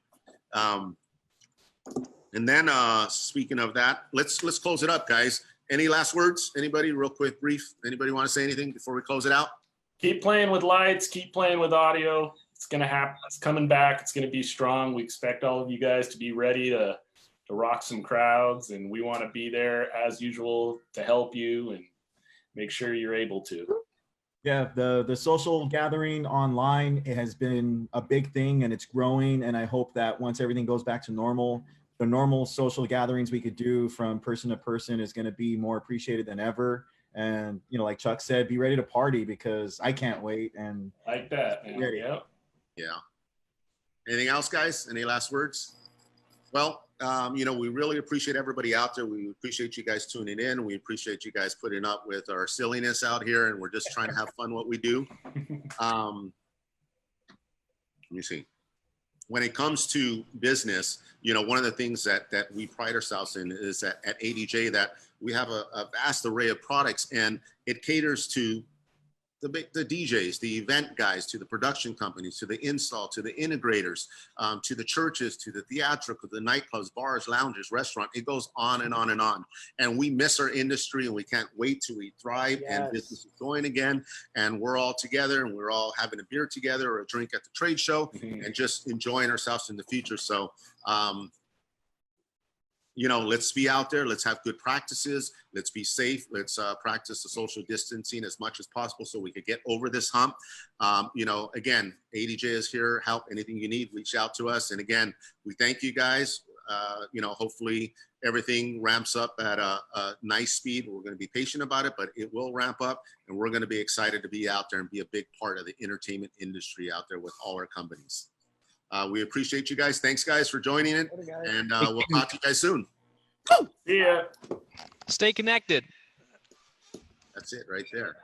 And then speaking of that, let's close it up, guys. Any last words? Anybody, real quick, brief? Anybody want to say anything before we close it out? Keep playing with lights. Keep playing with audio. It's going to happen. It's coming back. It's going to be strong. We expect all of you guys to be ready to rock some crowds, and we want to be there as usual to help you and make sure you're able to. Yeah, the social gathering online, it has been a big thing, and it's growing. And I hope that once everything goes back to normal, the normal social gatherings we could do from person to person is going to be more appreciated than ever. And, you know, like Chuck said, be ready to party because I can't wait. And like that, man. Yep. Yeah. Anything else, guys? Any last words? Well, you know, we really appreciate everybody out there. We appreciate you guys tuning in. We appreciate you guys putting up with our silliness out here, and we're just trying to have fun what we do. Let me see. When it comes to business, you know, one of the things that we pride ourselves in is that at ADJ that we have a vast array of products, and it caters to the DJs, the event guys, to the production companies, to the install, to the integrators, to the churches, to the theatrical, the nightclubs, bars, lounges, restaurant. It goes on and on and on. And we miss our industry, and we can't wait till we thrive and business is going again. And we're all together, and we're all having a beer together or a drink at the trade show and just enjoying ourselves in the future. So, you know, let's be out there. Let's have good practices. Let's be safe. Let's practice the social distancing as much as possible so we could get over this hump. You know, again, ADJ is here. Help, anything you need, reach out to us. And again, we thank you guys. You know, hopefully everything ramps up at a nice speed. We're going to be patient about it, but it will ramp up. And we're going to be excited to be out there and be a big part of the entertainment industry out there with all our companies. We appreciate you guys. Thanks, guys, for joining it. And we'll talk to you guys soon. See ya. Stay connected. That's it right there.